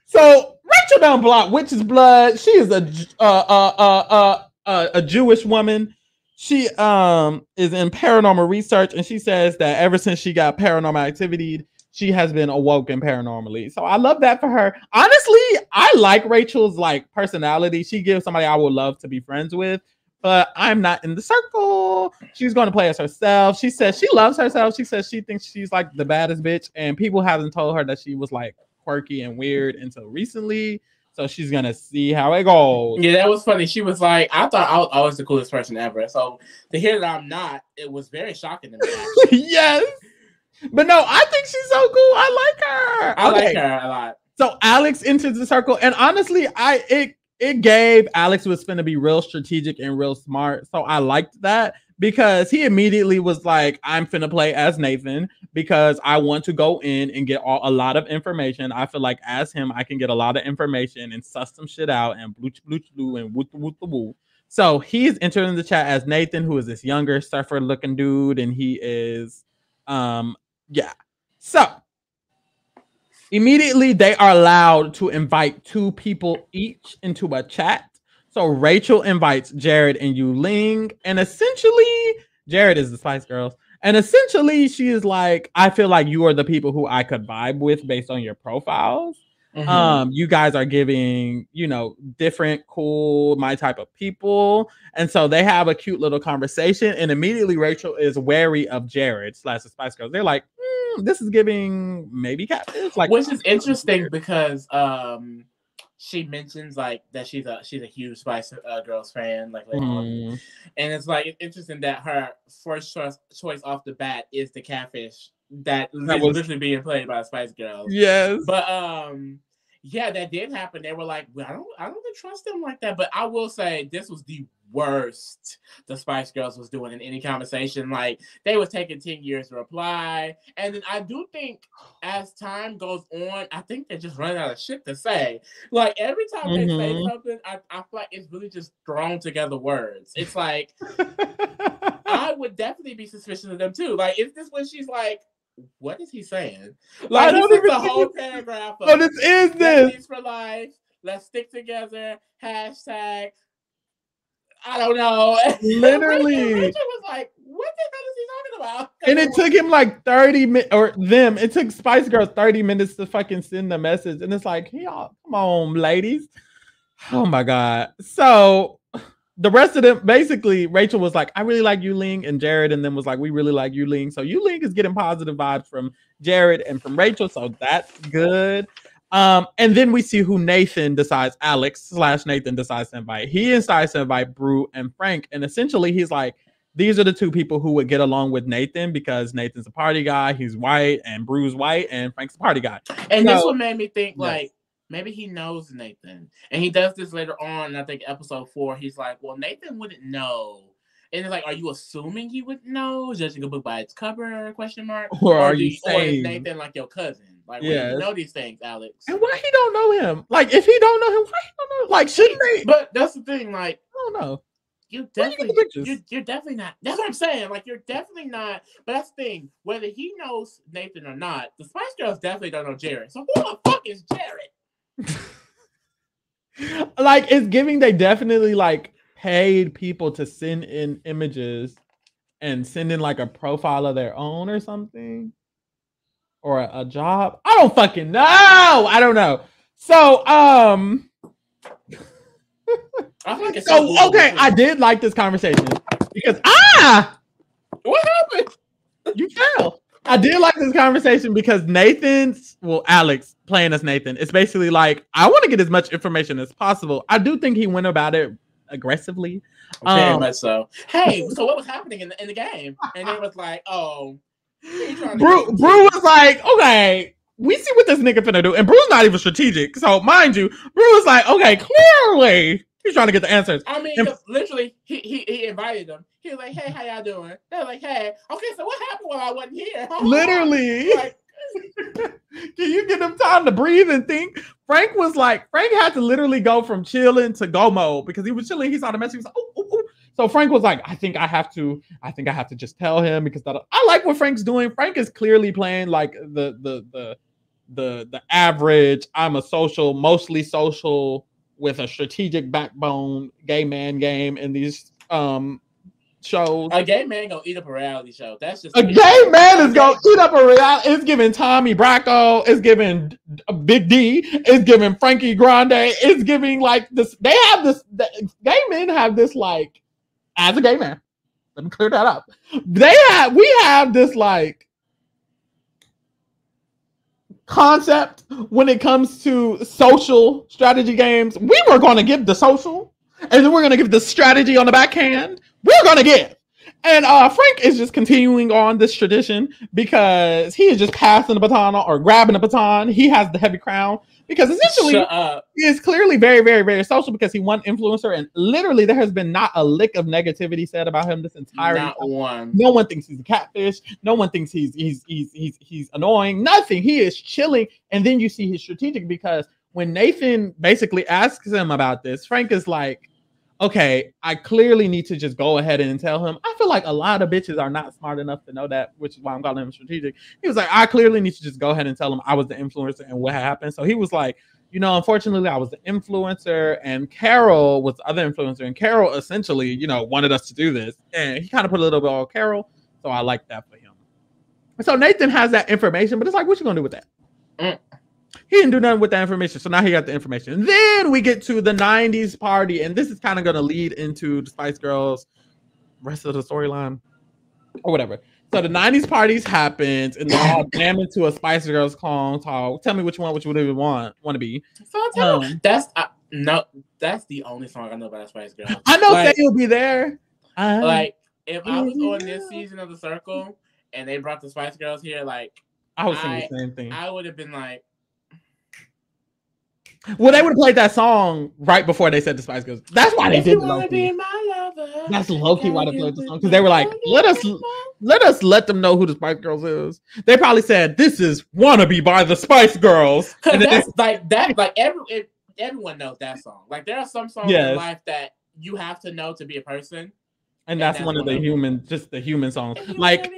S1: So Rachel done block witch's blood. She is a Jewish woman. She is in paranormal research, and she says that ever since she got paranormal activity, she has been awoken paranormally. So I love that for her. Honestly, I like Rachel's like personality. She gives somebody I would love to be friends with, but I'm not in the circle. She's going to play as herself. She says she loves herself. She says she thinks she's like the baddest bitch, and people haven't told her that she was like quirky and weird until recently. So she's gonna see how it goes.
S2: Yeah, that was funny. She was like, I thought I was the coolest person ever. So to hear that I'm not, it was very shocking to me.
S1: Yes. But no, I think she's so cool. I like her.
S2: I like her a lot.
S1: So Alex enters the circle, and honestly, it gave Alex was going to be real strategic and real smart. So I liked that because he immediately was like, I'm finna play as Nathan because I want to go in and get a lot of information. I feel like as him, I can get a lot of information and suss some shit out and blooch blue and woot woo. So he's entering the chat as Nathan, who is this younger surfer looking dude, and he is yeah. So immediately they are allowed to invite 2 people each into a chat. So Rachel invites Jared and Yuling, and essentially Jared is the Spice Girls. And essentially she is like, I feel like you are the people who I could vibe with based on your profiles. You guys are giving, you know, different, cool, my type of people. And so they have a cute little conversation. And immediately Rachel is wary of Jared / the Spice Girls. They're like, this is giving maybe catfish. Like,
S2: which is interesting because she mentions like that she's a huge Spice Girls fan, like and it's like it's interesting that her first choice off the bat is the catfish that is literally being played by Spice Girls.
S1: Yes,
S2: but yeah, that did happen. They were like, well, I don't really trust them like that. But I will say this was the worst the Spice Girls was doing in any conversation. Like, they was taking 10 years to reply. And then I do think as time goes on, I think they're just running out of shit to say. Like, every time they say something, I feel like it's really just thrown together words. It's like, I would definitely be suspicious of them too. Like, is this when she's like, what is he saying? Like, this is a whole paragraph of,
S1: this is this
S2: for life. Let's stick together. Hashtag. I don't know.
S1: Literally.
S2: Rachel was like, what the hell is he talking about?
S1: And it took him like 30 minutes, or them, it took Spice Girls 30 minutes to fucking send the message. And it's like, y'all, come on, ladies. Oh my God. So the rest of them, basically, Rachel was like, I really like Yuling, and Jared and them was like, we really like Yuling. So Yuling is getting positive vibes from Jared and from Rachel. So that's good. And then we see who Nathan decides, Alex/Nathan decides to invite. He decides to invite Brew and Frank. And essentially he's like, these are the two people who would get along with Nathan because Nathan's a party guy. He's white, and Brew's white, and Frank's a party guy.
S2: And this one made me think, like, maybe he knows Nathan. And he does this later on, and I think episode 4, he's like, well, Nathan wouldn't know. And it's like, are you assuming he would know, judging a book by its cover, question mark?
S1: Or are you saying...
S2: Or is Nathan like your cousin? Like, why do you know these things, Alex?
S1: And why he don't know him? Like, if he don't know him, why he don't know? Like, shouldn't they?
S2: But that's the thing, like,
S1: I don't know.
S2: You're definitely not. That's what I'm saying. Like, you're definitely not. But that's the thing. Whether he knows Nathan or not, the Spice Girls definitely don't know Jared. So who the fuck is Jared?
S1: Like, it's giving. They definitely like paid people to send in images and send in like a profile of their own or something, or a job. I don't fucking know. I don't know. So okay, I did like this conversation because
S2: what happened?
S1: You fell. I did like this conversation because Alex playing as Nathan, it's basically like, I want to get as much information as possible. I do think he went about it aggressively.
S2: Very much so. Hey, so what was happening in the game? And it was like, oh,
S1: Brew was like, okay, we see what this nigga finna do. And Brew's not even strategic. So mind you, Brew was like, okay, clearly he's trying to get the answers.
S2: I mean, literally, he invited them. He was like, hey, how y'all doing? They're like, hey, okay, so what happened while I wasn't here?
S1: Literally. Like, can you give them time to breathe and think? Frank had to literally go from chilling to go mode because he was chilling. He saw the message. He was like, oh. So Frank was like, I think I have to just tell him because I like what Frank's doing. Frank is clearly playing like the average, I'm a mostly social with a strategic backbone gay man game in these shows.
S2: A gay man gonna eat up a reality show. That's just
S1: a gay man is gonna eat up a reality. It's giving Tommy Bracco. It's giving Big D. It's giving Frankie Grande. It's giving like this. They have this. Gay men have this like, as a gay man. Let me clear that up. We have this like concept when it comes to social strategy games. We were going to give the social, and then we're going to give the strategy on the backhand. We're going to give. And Frank is just continuing on this tradition because he is just passing the baton or grabbing the baton. He has the heavy crown because essentially he is clearly very, very, very social because he won influencer, and literally there has been not a lick of negativity said about him this entire time.
S2: Not one.
S1: No one thinks he's a catfish. No one thinks he's annoying. Nothing. He is chilling. And then you see he's strategic because when Nathan basically asks him about this, Frank is like, okay, I clearly need to just go ahead and tell him. I feel like a lot of bitches are not smart enough to know that, which is why I'm calling him strategic. He was like, I clearly need to just go ahead and tell him I was the influencer and what happened. So he was like, unfortunately, I was the influencer and Carol was the other influencer. And Carol essentially, wanted us to do this. And he kind of put a little bit on Carol. So I like that for him. So Nathan has that information, but it's like, what you going to do with that? He didn't do nothing with that information. So now he got the information. Then we get to the 90s party. And this is kind of going to lead into the Spice Girls rest of the storyline or whatever. So the 90s parties happens and they're all jammed into a Spice Girls clone talk. Tell me which one would you want to be.
S2: That's the only song I know about Spice Girls.
S1: I know that you'll be there.
S2: Like if I was on this season of The Circle and they brought the Spice Girls here, like
S1: I was saying the same thing.
S2: I would have been like,
S1: well, they would have played that song right before they said the Spice Girls. That's why they did it.
S2: Be my
S1: That's low-key why they played the song, because they were like, let them know who the Spice Girls is. They probably said, this is Wannabe by the Spice Girls.
S2: Because that's like everyone knows that song. Like there are some songs in life that you have to know to be a person.
S1: And that's one of the human songs. Like,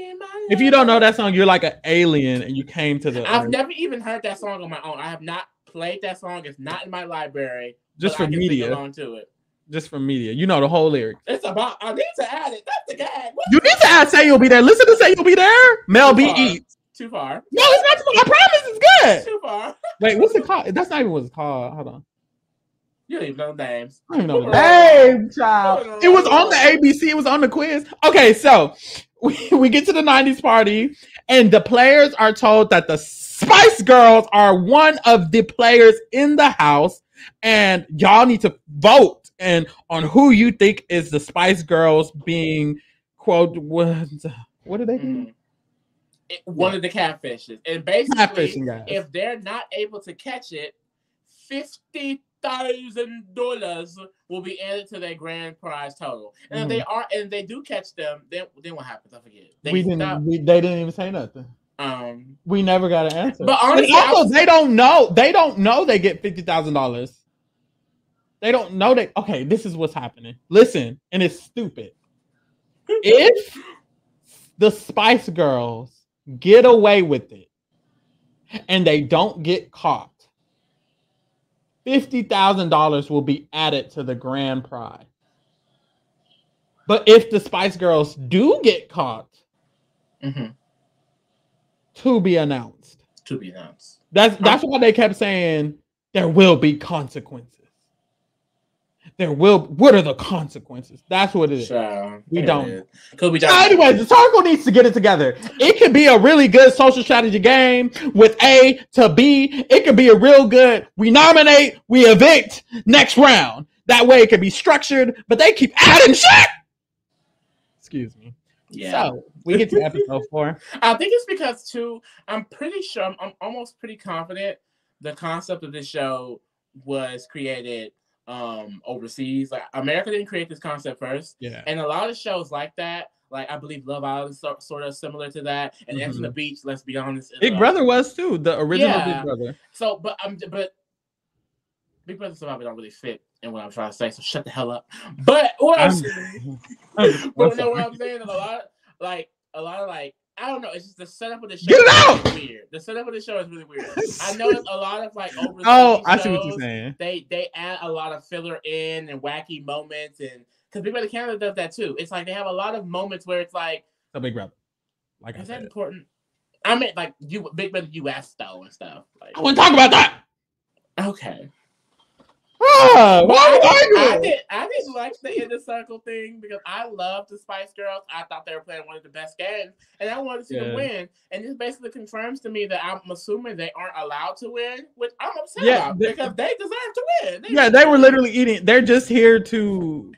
S1: if you don't know that song, you're like an alien and you came to the
S2: I've never even heard that song on my own. I have not played that song. It's not in my library.
S1: Just for media.
S2: Sing along to it.
S1: Just from media. You know the whole lyric.
S2: It's about, I need to add it. That's the gag.
S1: You need to add Say You'll Be There. Listen to Say You'll Be There. Mel B eats.
S2: Too far.
S1: No, it's not too far. I promise it's good.
S2: Too far.
S1: Wait, what's it called? That's not even what it's called. Hold on.
S2: You don't even know names.
S1: I don't even know the name, child. It was on the ABC. It was on the quiz. Okay, so we get to the 90s party, and the players are told that the Spice Girls are one of the players in the house, and y'all need to vote and on who you think is the Spice Girls being, quote, what do they do?
S2: One of the catfishes. And basically, if they're not able to catch it, $50,000 will be added to their grand prize total. And if they are, and they do catch them, then what happens? I forget.
S1: They didn't even say nothing. We never got an answer.
S2: But honestly,
S1: also, they don't know. They don't know they get $50,000. They don't know they. Okay, this is what's happening. Listen, and it's stupid. If the Spice Girls get away with it and they don't get caught, $50,000 will be added to the grand prize. But if the Spice Girls do get caught, to be announced.
S2: To be announced.
S1: That's why they kept saying there will be consequences. What are the consequences? That's what it is. We don't. Anyways, the circle needs to get it together. It could be a really good social strategy game with A to B. It could be a real good, we nominate, we evict, next round. That way it could be structured, but they keep adding shit. Excuse me.
S2: Yeah.
S1: So we get to episode 4.
S2: I think it's because too, I'm pretty sure, I'm almost pretty confident the concept of this show was created overseas. Like America didn't create this concept first.
S1: Yeah.
S2: And a lot of shows like that, like I believe Love Island is sort of similar to that. And X on the Beach, let's be honest.
S1: Big Brother was too, the original Big Brother.
S2: So but Big Brother Survivor don't really fit in what I'm trying to say, so shut the hell up. But what I'm saying, what I'm saying is a lot of I don't know. It's just the setup of the show.
S1: Get it out!
S2: Is weird. The setup of the show is really weird. I know it's a lot of like overseas
S1: I see what you're saying.
S2: They add a lot of filler in and wacky moments, and because Big Brother Canada does that too. It's like they have a lot of moments where it's like
S1: a Big Brother. Like
S2: is that important? I meant like Big Brother US though and stuff. Like,
S1: I wouldn't talk about that.
S2: Okay.
S1: I
S2: didn't like the Inner Circle thing because I loved the Spice Girls. I thought they were playing one of the best games, and I wanted to see them win. And this basically confirms to me that I'm assuming they aren't allowed to win, which I'm upset about because they deserve to win.
S1: They were literally eating. They're just here to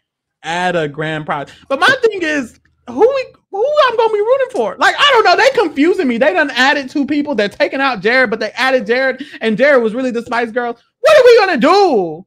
S1: add a grand prize. But my thing is, who I'm gonna be rooting for? Like, I don't know. They confusing me. They done added 2 people. They're taking out Jared, but they added Jared, and Jared was really the Spice Girls. What are we gonna do?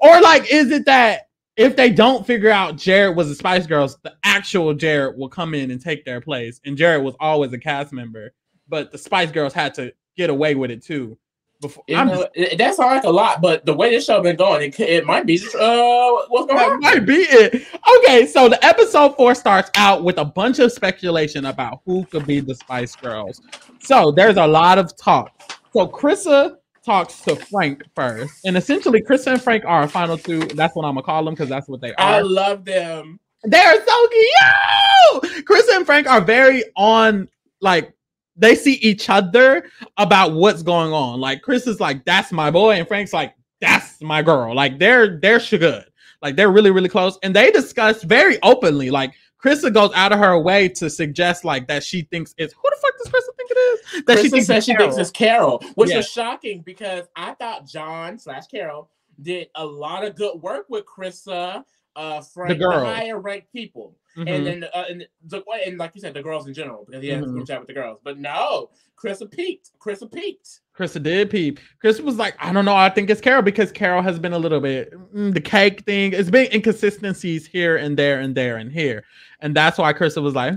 S1: Or like, is it that if they don't figure out Jared was the Spice Girls, the actual Jared will come in and take their place? And Jared was always a cast member, but the Spice Girls had to get away with it too. Before
S2: that sounds like a lot, but the way this show been going, it might be what's going on.
S1: Might be it. Okay, so the episode 4 starts out with a bunch of speculation about who could be the Spice Girls. So there's a lot of talk. So Krista talks to Frank first, and essentially Krista and Frank are our final 2. That's what I'm gonna call them because that's what they are.
S2: I love them.
S1: They're so cute. Krista and Frank are very on, like, they see each other about what's going on. Like Krista's like, that's my boy, and Frank's like, that's my girl. Like they're good. Like they're really, really close, and they discuss very openly. Like Krista goes out of her way to suggest like that she thinks it's, who the fuck does Krista think it is? That
S2: she thinks it's Carol, which was shocking because I thought John / Carol did a lot of good work with Krista
S1: The
S2: Frank, the
S1: girls.
S2: higher ranked people, and then and like you said, the girls in general, because he has a group chat with the girls. But no, Krista peaked.
S1: Krista did peep. Krista was like, I don't know. I think it's Carol because Carol has been a little bit the cake thing. It's been inconsistencies here and there and there and here, and that's why Krista was like,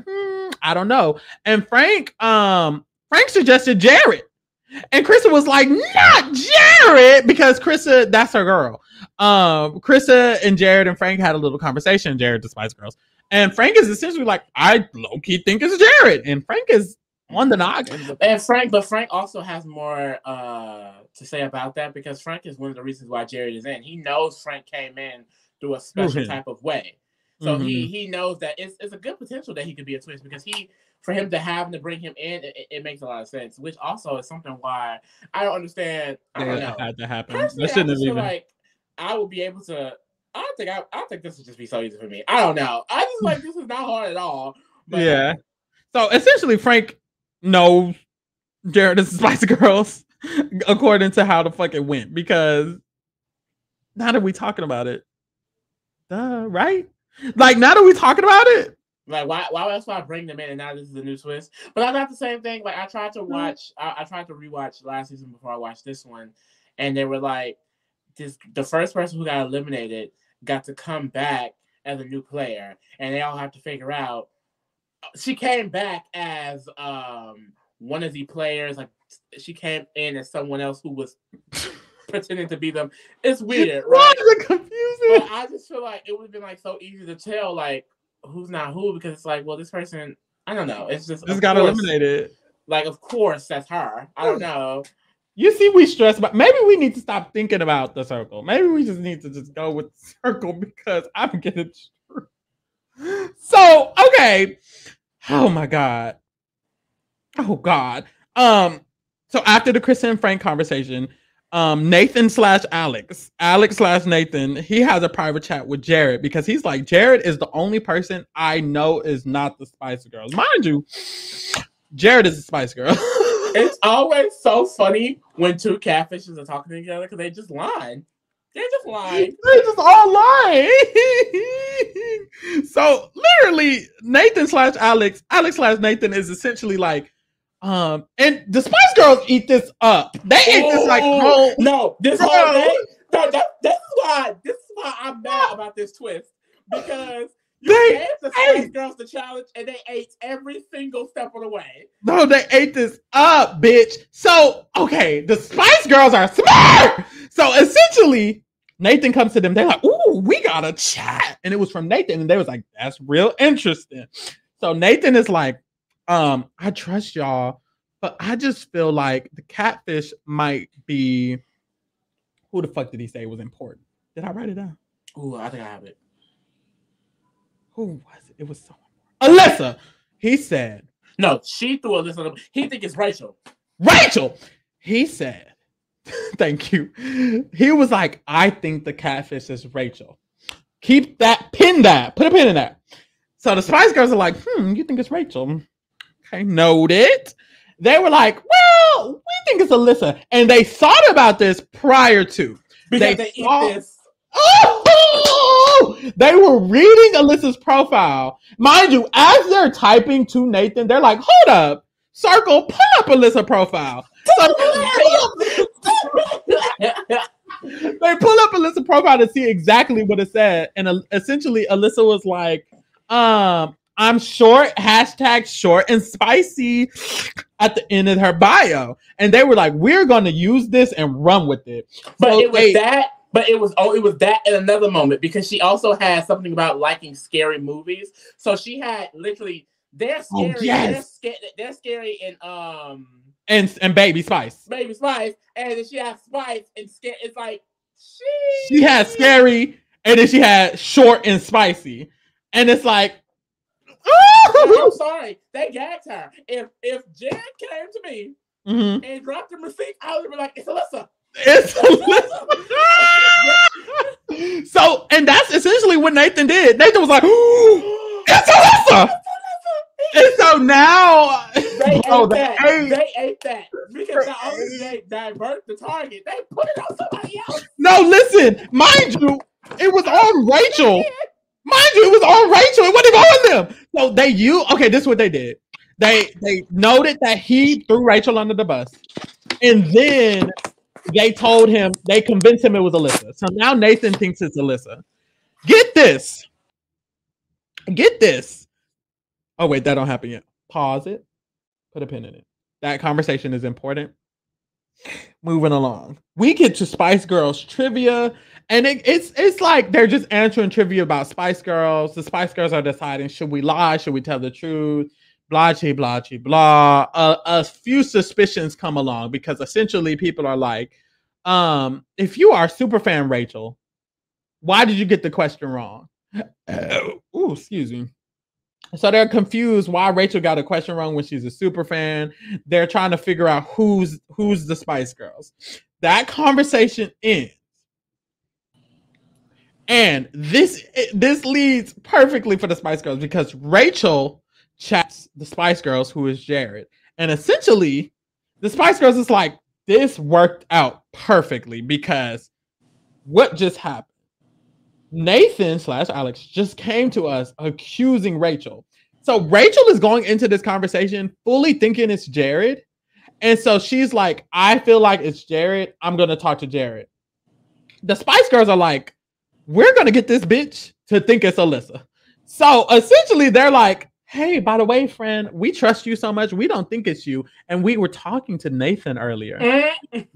S1: I don't know. And Frank suggested Jared, and Krista was like, not Jared, because Krista, that's her girl. Krista and Jared and Frank had a little conversation. Jared, the Spice Girls, and Frank is essentially like, I low key think it's Jared, and Frank is on the noggin.
S2: And Frank also has more to say about that, because Frank is one of the reasons why Jared is in. He knows Frank came in through a special type of way. So he knows that it's a good potential that he could be a twist, because for him to have to bring him in, it makes a lot of sense. Which also is something why I don't understand. I don't know.
S1: Had to happen.
S2: Personally, I just feel like I would be able to. I think this would just be so easy for me. I don't know. I just like this is not hard at all. But,
S1: yeah. So essentially, Frank knows Jared is the Spice Girls, according to how the fuck it went. Because now that we talking about it, right? Like now that we talking about it,
S2: like why else would I bring them in and now this is a new twist? But I got the same thing. Like I tried to watch, I tried to rewatch last season before I watched this one, and they were like, the first person who got eliminated got to come back as a new player, and they all have to figure out. She came back as one of the players. Like she came in as someone else who was pretending to be them. It's weird, right?
S1: Why is it confusing?
S2: But I just feel like it would have been like so easy to tell like who's not who, because it's like, well, this person, I don't know. It's just
S1: got eliminated.
S2: Like, of course, that's her. I don't know.
S1: You see, we stress about. Maybe we need to stop thinking about the circle. Maybe we just need to just go with the circle, because I'm getting. So okay. Oh my god. Oh god. So after the Kristen and Frank conversation, Nathan / Alex / Nathan, he has a private chat with Jared, because he's like, Jared is the only person I know is not the Spice Girls. Mind you, Jared is the Spice Girl.
S2: It's always so funny when two catfishes are talking to each other, because they just lie. They're just lying.
S1: They're just all lying. So literally, Nathan / Alex / Nathan is essentially like, and the Spice Girls eat this up. They eat this like whole.
S2: No, this whole day. This is why I'm mad about this twist, because you gave the Spice Girls the challenge and they ate every single step of the way.
S1: No, they ate this up, bitch. So okay, the Spice Girls are smart. So essentially, Nathan comes to them. They're like, "Ooh, we got a chat," and it was from Nathan, and they was like, "That's real interesting." So Nathan is like, I trust y'all, but I just feel like the catfish might be. Who the fuck did he say was important? Did I write it down?
S2: Ooh, I think I have it.
S1: Who was it? It was someone. Alyssa. He said.
S2: No, she threw Alyssa. He think it's Rachel.
S1: Rachel. He said. Thank you. He was like, I think the catfish is Rachel. Keep that, pin that, put a pin in that. So the Spice Girls are like, you think it's Rachel? Okay, noted. They were like, well, we think it's Alyssa. And they thought about this prior to.
S2: Because they eat this.
S1: Oh! They were reading Alyssa's profile. Mind you, as they're typing to Nathan, they're like, hold up. Circle, pull up Alyssa's profile. So they pull up Alyssa's profile to see exactly what it said. And essentially, Alyssa was like, I'm short, #short and spicy at the end of her bio. And they were like, we're going to use this and run with it.
S2: But so it was that. But it was that in another moment, because she also had something about liking scary movies. So she had literally, they're scary. Oh, yes. They're scary
S1: and Baby Spice.
S2: Baby Spice. And then she has Spice and scary. It's like,
S1: she had scary, and then she had short and spicy. And it's like,
S2: I'm sorry, they gagged her. If Jen came to me and dropped the receipt, I would be like, it's Alyssa.
S1: It's Alyssa. So, and that's essentially what Nathan did. Nathan was like, it's Alyssa. And so now
S2: they ate that. Because not only did they divert the target, they put it on somebody else.
S1: No, listen, mind you, it was on Rachel. Mind you, it was on Rachel. It wasn't even on them. So this is what they did. They noted that he threw Rachel under the bus. And then they convinced him it was Alyssa. So now Nathan thinks it's Alyssa. Get this. Oh, wait, that don't happen yet. Pause it. Put a pin in it. That conversation is important. Moving along. We get to Spice Girls trivia. And it's like they're just answering trivia about Spice Girls. The Spice Girls are deciding, should we lie? Should we tell the truth? Blah, blah, blah. A few suspicions come along because essentially people are like, if you are super fan Rachel, why did you get the question wrong? Ooh, excuse me. So they're confused why Rachel got a question wrong when she's a super fan. They're trying to figure out who's the Spice Girls. That conversation ends. And this leads perfectly for the Spice Girls because Rachel chats the Spice Girls, who is Jared. And essentially, the Spice Girls is like, this worked out perfectly because what just happened? Nathan / Alex just came to us accusing Rachel. So Rachel is going into this conversation fully thinking it's Jared. And so she's like, I feel like it's Jared. I'm going to talk to Jared. The Spice Girls are like, we're going to get this bitch to think it's Alyssa. So essentially they're like, hey, by the way, friend, we trust you so much. We don't think it's you. And we were talking to Nathan earlier.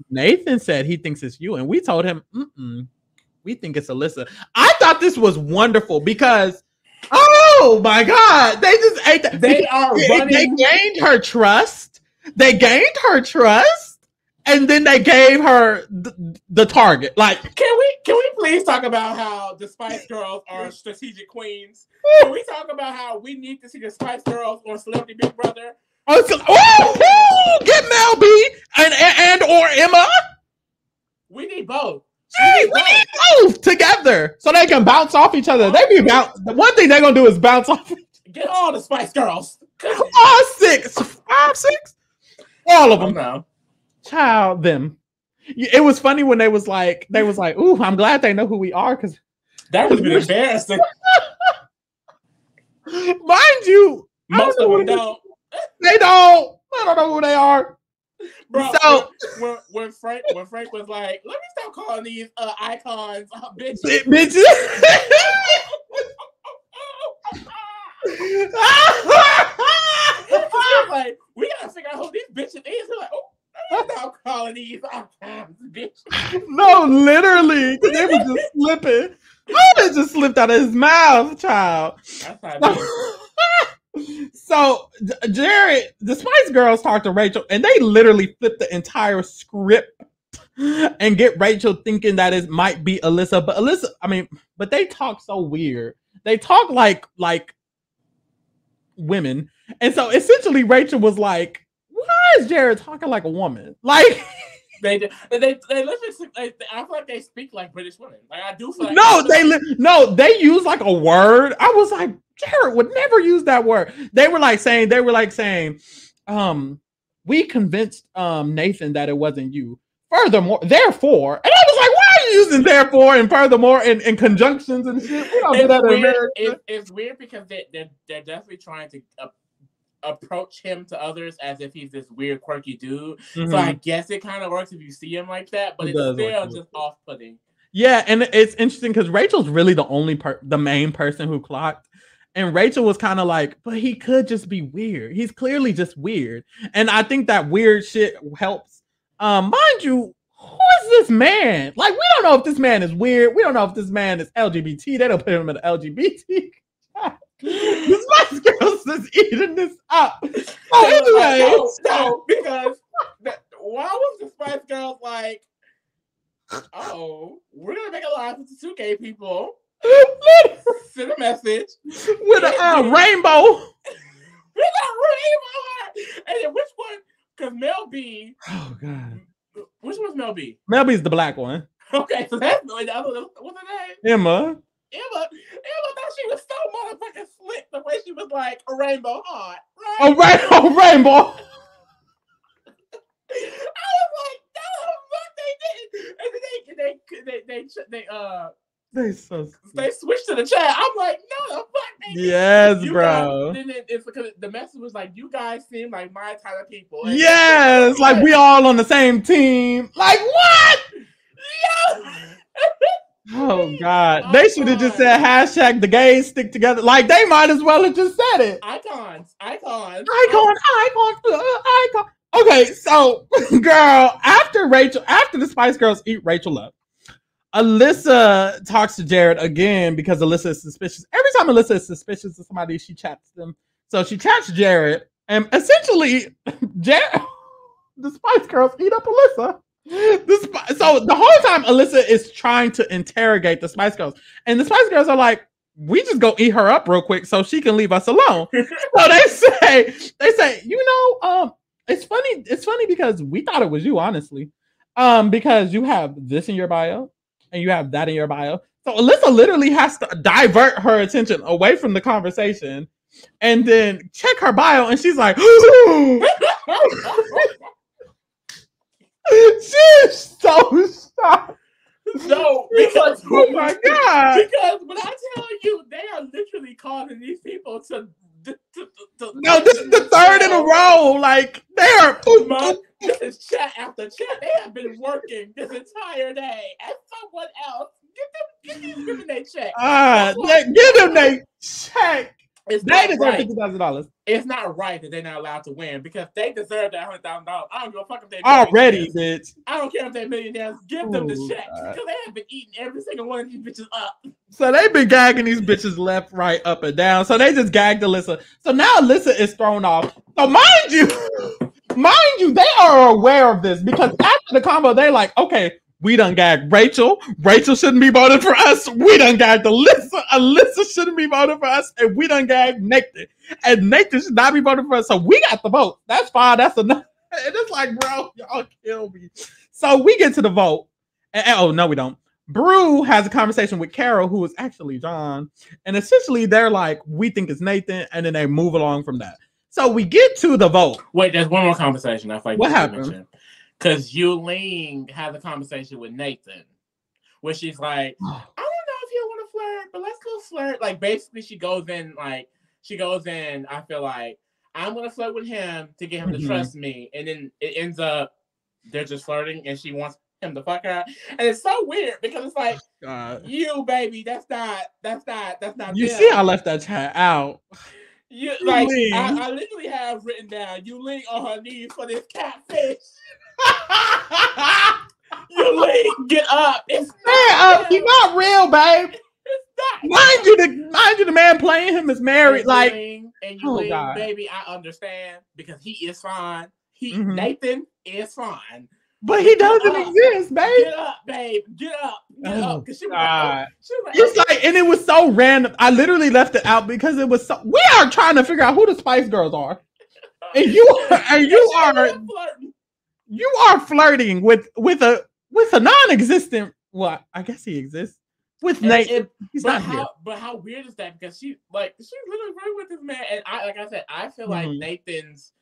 S1: Nathan said he thinks it's you. And we told him, we think it's Alyssa. I thought this was wonderful because, oh my God, they just ate that.
S2: They are running.
S1: They gained her trust. And then they gave her the target. Like,
S2: can we please talk about how the Spice Girls are strategic queens? Can we talk about how we need to see the Spice Girls on Celebrity Big Brother?
S1: Get Mel B and or Emma.
S2: We need both.
S1: We need both together so they can bounce off each other. The one thing they're gonna do is bounce off.
S2: Get all the Spice Girls.
S1: All 6, 5, 6, all of them.
S2: No.
S1: Child, them. It was funny when they was like, ooh, I'm glad they know who we are because
S2: that would have been embarrassing.
S1: Mind you,
S2: most of them don't.
S1: They don't. I don't know who they are.
S2: Bro,
S1: so
S2: when Frank was like, let me stop calling these icons bitches.
S1: Bitches.
S2: Like, we gotta figure out who these bitches is. We're like, oh, stop calling these icons bitches.
S1: No, literally, because they were just slipping. It just slipped out of his mouth, child. So Jared, the Spice Girls talked to Rachel, and they literally flipped the entire script and get Rachel thinking that it might be Alyssa. But they talk so weird. They talk like women, and so essentially Rachel was like, "Why is Jared talking like a woman?" Like.
S2: They literally. I feel like they speak like British women. Like I do feel like
S1: they use like a word. I was like, Jared would never use that word. They were like saying, we convinced Nathan that it wasn't you. Furthermore, therefore, and I was like, why are you using therefore and furthermore in conjunctions and shit? We don't do that in America.
S2: It's weird because they're definitely trying to approach him to others as if he's this weird quirky dude. So I guess it kind of works if you see him like that, but it's still just off-putting.
S1: Yeah, and it's interesting because Rachel's really the main person who clocked, and Rachel was kind of like, but he could just be weird. He's clearly just weird, and I think that weird shit helps. Mind you, who is this man? Like, we don't know if this man is weird. We don't know if this man is LGBT. They don't put him in the LGBT. The Spice Girls is eating this up.
S2: Anyway, no, because why was the Spice Girls like, oh, we're gonna make a line with the 2K people, send a message
S1: with a rainbow,
S2: with a rainbow, and then which one? Because Mel B.
S1: Oh God,
S2: which one's Mel B?
S1: Mel B's the black one.
S2: Okay, so that's what's her name?
S1: Emma
S2: thought she was so motherfucking slick the way she was like a rainbow heart, right?
S1: A rainbow.
S2: I was like, no, what they did, and then they
S1: They
S2: switched to the chat. I'm like, no, the fuck, baby.
S1: Yes,
S2: you
S1: bro.
S2: Guys, then it's because the message was like, you guys seem like my type of people.
S1: And yes, like we all on the same team. Like what?
S2: Yeah.
S1: Oh God! They should have just said hashtag the gays stick together. Like they might as well have just said it.
S2: Icons.
S1: Okay, so girl, after the Spice Girls eat Rachel up, Alyssa talks to Jared again because Alyssa is suspicious. Every time Alyssa is suspicious of somebody, she chats them. So she chats Jared, and essentially, Jared, the Spice Girls eat up Alyssa. So the whole time Alyssa is trying to interrogate the Spice Girls, and the Spice Girls are like, "We just go eat her up real quick so she can leave us alone." So they say, it's funny because we thought it was you, honestly, because you have this in your bio and you have that in your bio. So Alyssa literally has to divert her attention away from the conversation and then check her bio, and she's like. She's so shocked.
S2: No, because
S1: oh my God!
S2: Because when I tell you, they are literally calling these people to
S1: no, this is the third in a row. Like they're
S2: this is chat after chat. They have been working this entire day, and someone else get these women their check.
S1: Give them their check. They deserve
S2: right.
S1: $50,000.
S2: It's not right that they're not allowed to win because they deserve that $100,000. I don't give a fuck if they
S1: already, bitch.
S2: I don't care if they're millionaires. Give them the check because they have been eating every single one of these bitches up.
S1: So they've been gagging these bitches left, right, up, and down. So they just gagged Alyssa. So now Alyssa is thrown off. So mind you, they are aware of this because after the combo, they're like, okay. We done gagged Rachel. Rachel shouldn't be voted for us. We done gagged Alyssa. Alyssa shouldn't be voted for us. And we done gagged Nathan. And Nathan should not be voted for us. So we got the vote. That's fine. That's enough. And it's like, bro, y'all kill me. So we get to the vote. And oh, no, we don't. Brew has a conversation with Carol, who is actually John. And essentially, they're like, we think it's Nathan. And then they move along from that. So we get to the vote.
S2: Wait, there's one more conversation. I thought
S1: what happened?
S2: Because Yulene had a conversation with Nathan where she's like, I don't know if you want to flirt, but let's go flirt. Like, basically, she goes in, I feel like, I'm going to flirt with him to get him to trust me. And then it ends up, they're just flirting and she wants him to fuck her. And it's so weird because it's like, you, baby, that's not
S1: You see, I left that chat out.
S2: I literally have written down, Yulene on her knees for this catfish. Yulene, get up! It's not
S1: he's not real, babe.
S2: It's not.
S1: Mind you, the man playing him is married.
S2: Yulene, baby, I understand because he is fine. Nathan is fine,
S1: but he doesn't exist, babe.
S2: Get up, babe. Get up. Because she was like,
S1: it's like, and it was so random. I literally left it out because it was so. We are trying to figure out who the Spice Girls are, and you are flirting with a non-existent. Well, I guess he exists with Nate. He's not here.
S2: But how weird is that? Because she's literally flirting with this man, and I feel like Nathan's,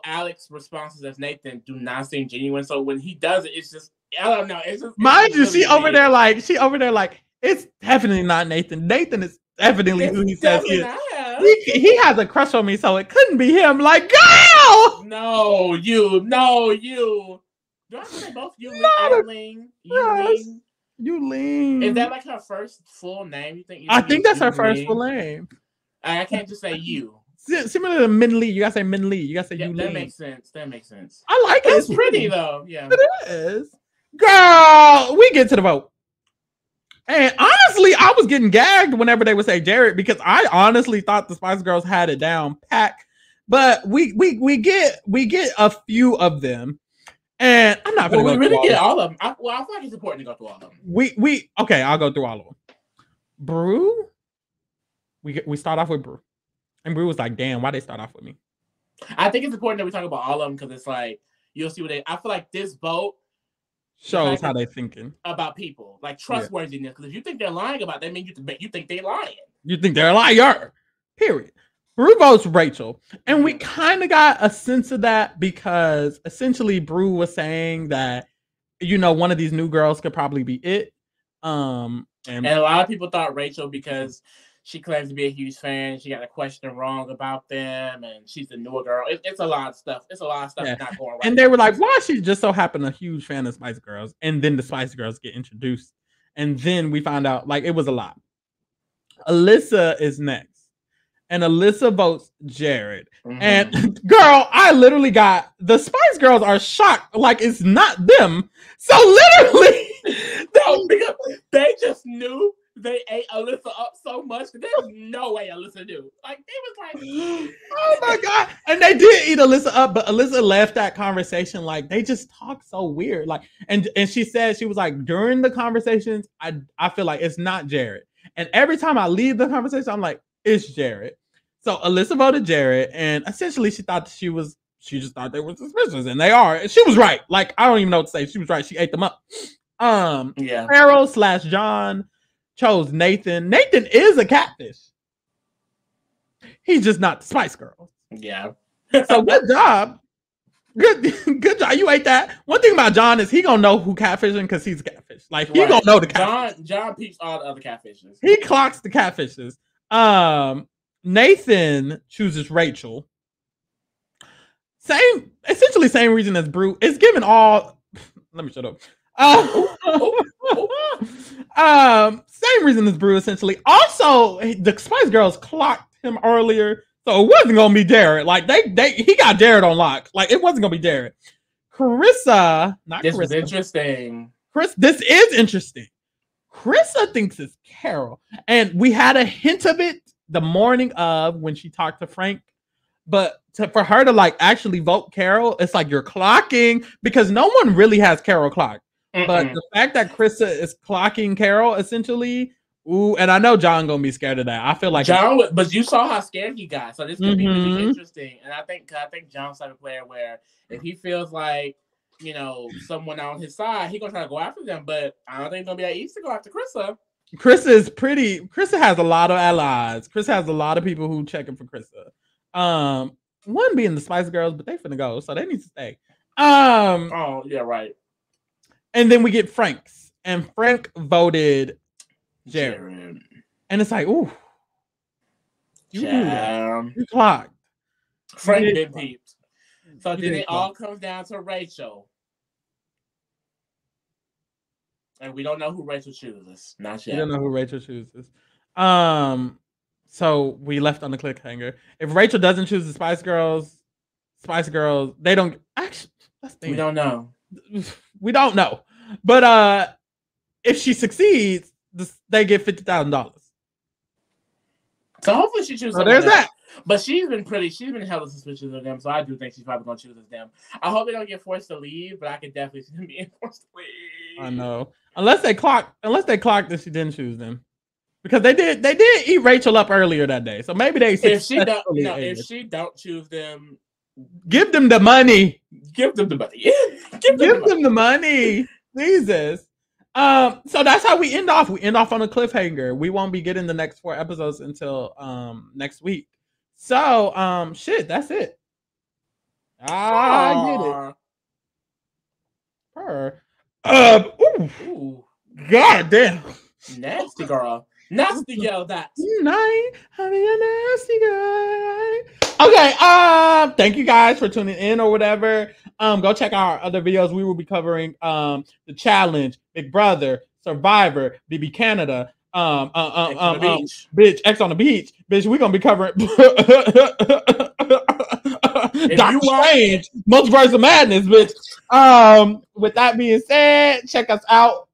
S2: Alex's responses as Nathan do not seem genuine. So when he does it, it's just I don't know. It's just
S1: mind you, she over there like it's definitely not Nathan. Nathan is definitely who he says he is. He has a crush on me, so it couldn't be him. Like, girl!
S2: No, you. Do I say both Yulene?
S1: Yulene.
S2: Is that like her first full name?
S1: I think that's her first full name.
S2: I can't just say you.
S1: Similar to Min Lee. You gotta say Min Lee. You gotta say Yulene.
S2: That makes sense.
S1: I like it.
S2: It's pretty though. Yeah.
S1: It is. Girl, we get to the vote. And honestly, I was getting gagged whenever they would say Jared because I honestly thought the Spice Girls had it down pat. But we get a few of them, and I'm not going to go
S2: really get all of them. I feel like it's important to go through all of them.
S1: Okay, I'll go through all of them. Brew, we start off with Brew, and Brew was like, "Damn, why they start off with me?"
S2: I think it's important that we talk about all of them because it's like you'll see what they. I feel like this vote
S1: shows how they're thinking
S2: about people, like trustworthiness. Because if you think they're lying about that, means you think they're lying.
S1: You think they're a liar. Period. Brew votes Rachel, and we kind of got a sense of that because essentially Brew was saying that one of these new girls could probably be it.
S2: And a lot of people thought Rachel, because she claims to be a huge fan, she got a question wrong about them, and she's the newer girl. It's a lot of stuff. It's a lot of stuff not going right.
S1: And they were like, why is she just so happen a huge fan of Spice Girls? And then the Spice Girls get introduced. And then we find out, like, it was a lot. Alyssa is next. And Alyssa votes Jared. Mm-hmm. And girl, I literally got the Spice Girls are shocked, like it's not them. So literally,
S2: no, because they just knew they ate Alyssa up so much. There's no way Alyssa knew. Like they was like,
S1: oh my god! And they did eat Alyssa up, but Alyssa left that conversation like they just talk so weird. Like, and she said she was like during the conversations, I feel like it's not Jared. And every time I leave the conversation, I'm like, it's Jared. So Alyssa voted Jared, and essentially she just thought they were suspicious, and they are. And she was right. Like, I don't even know what to say. She was right. She ate them up. Carol / John chose Nathan. Nathan is a catfish. He's just not the Spice Girl.
S2: Yeah.
S1: So good job. Good job. You ate that. One thing about John is he gonna know who catfishing because he's a catfish. Like he gonna know the catfish.
S2: John peeps all the other catfishes.
S1: He clocks the catfishes. Nathan chooses Rachel. Essentially same reason as Brew. It's given all. Let me shut up. Same reason as Brew. Essentially, also the Spice Girls clocked him earlier, so it wasn't gonna be Jared. Like he got Jared on lock. Like it wasn't gonna be Jared. Carissa, not
S2: this
S1: Carissa.
S2: Is interesting.
S1: This is interesting. Carissa thinks it's Carol, and we had a hint of it the morning of when she talked to Frank, but for her to like actually vote Carol, it's like you're clocking because no one really has Carol clocked. But the fact that Carissa is clocking Carol essentially, and I know John gonna be scared of that. I feel like
S2: John, but you saw how scared he got, so this could be really interesting. And I think John's type of player where if he feels like someone on his side, he gonna try to go after them. But I don't think it's gonna be that easy to go after Carissa.
S1: Carissa has a lot of allies. Carissa has a lot of people who checking for Carissa. One being the Spice Girls, but they finna go, so they need to stay.
S2: Oh yeah, right.
S1: And then we get Frank's, and Frank voted Jared. And it's like, ooh, you clocked.
S2: Frank did peeps. So then it all comes down to Rachel. And we don't know who Rachel chooses. Not yet.
S1: We don't know who Rachel chooses. So we left on the cliffhanger. If Rachel doesn't choose the Spice Girls, they don't actually.
S2: We don't know.
S1: We don't know. But if she succeeds, they get $50,000.
S2: So hopefully she chooses.
S1: So there's that.
S2: But she's been hella suspicious of them, so I do think she's probably gonna choose them. I hope they don't get forced to leave, but I could definitely see them being forced to leave.
S1: I know. Unless they clocked that she didn't choose them. Because they did eat Rachel up earlier that day. So maybe they
S2: if she don't choose them,
S1: give them the money.
S2: Give them the money.
S1: Give them the money. Jesus. So that's how we end off. We end off on a cliffhanger. We won't be getting the next 4 episodes until next week. So that's it. I get it. Ooh. God damn.
S2: Nasty girl. Nasty girl that.
S1: Night. Having a nasty girl. Okay. Thank you guys for tuning in or whatever. Go check out our other videos. We will be covering the challenge, Big Brother, Survivor, BB Canada, bitch, X on the beach, bitch. We're gonna be covering Doctor Strange, Multiverse of Madness, bitch. With that being said, check us out.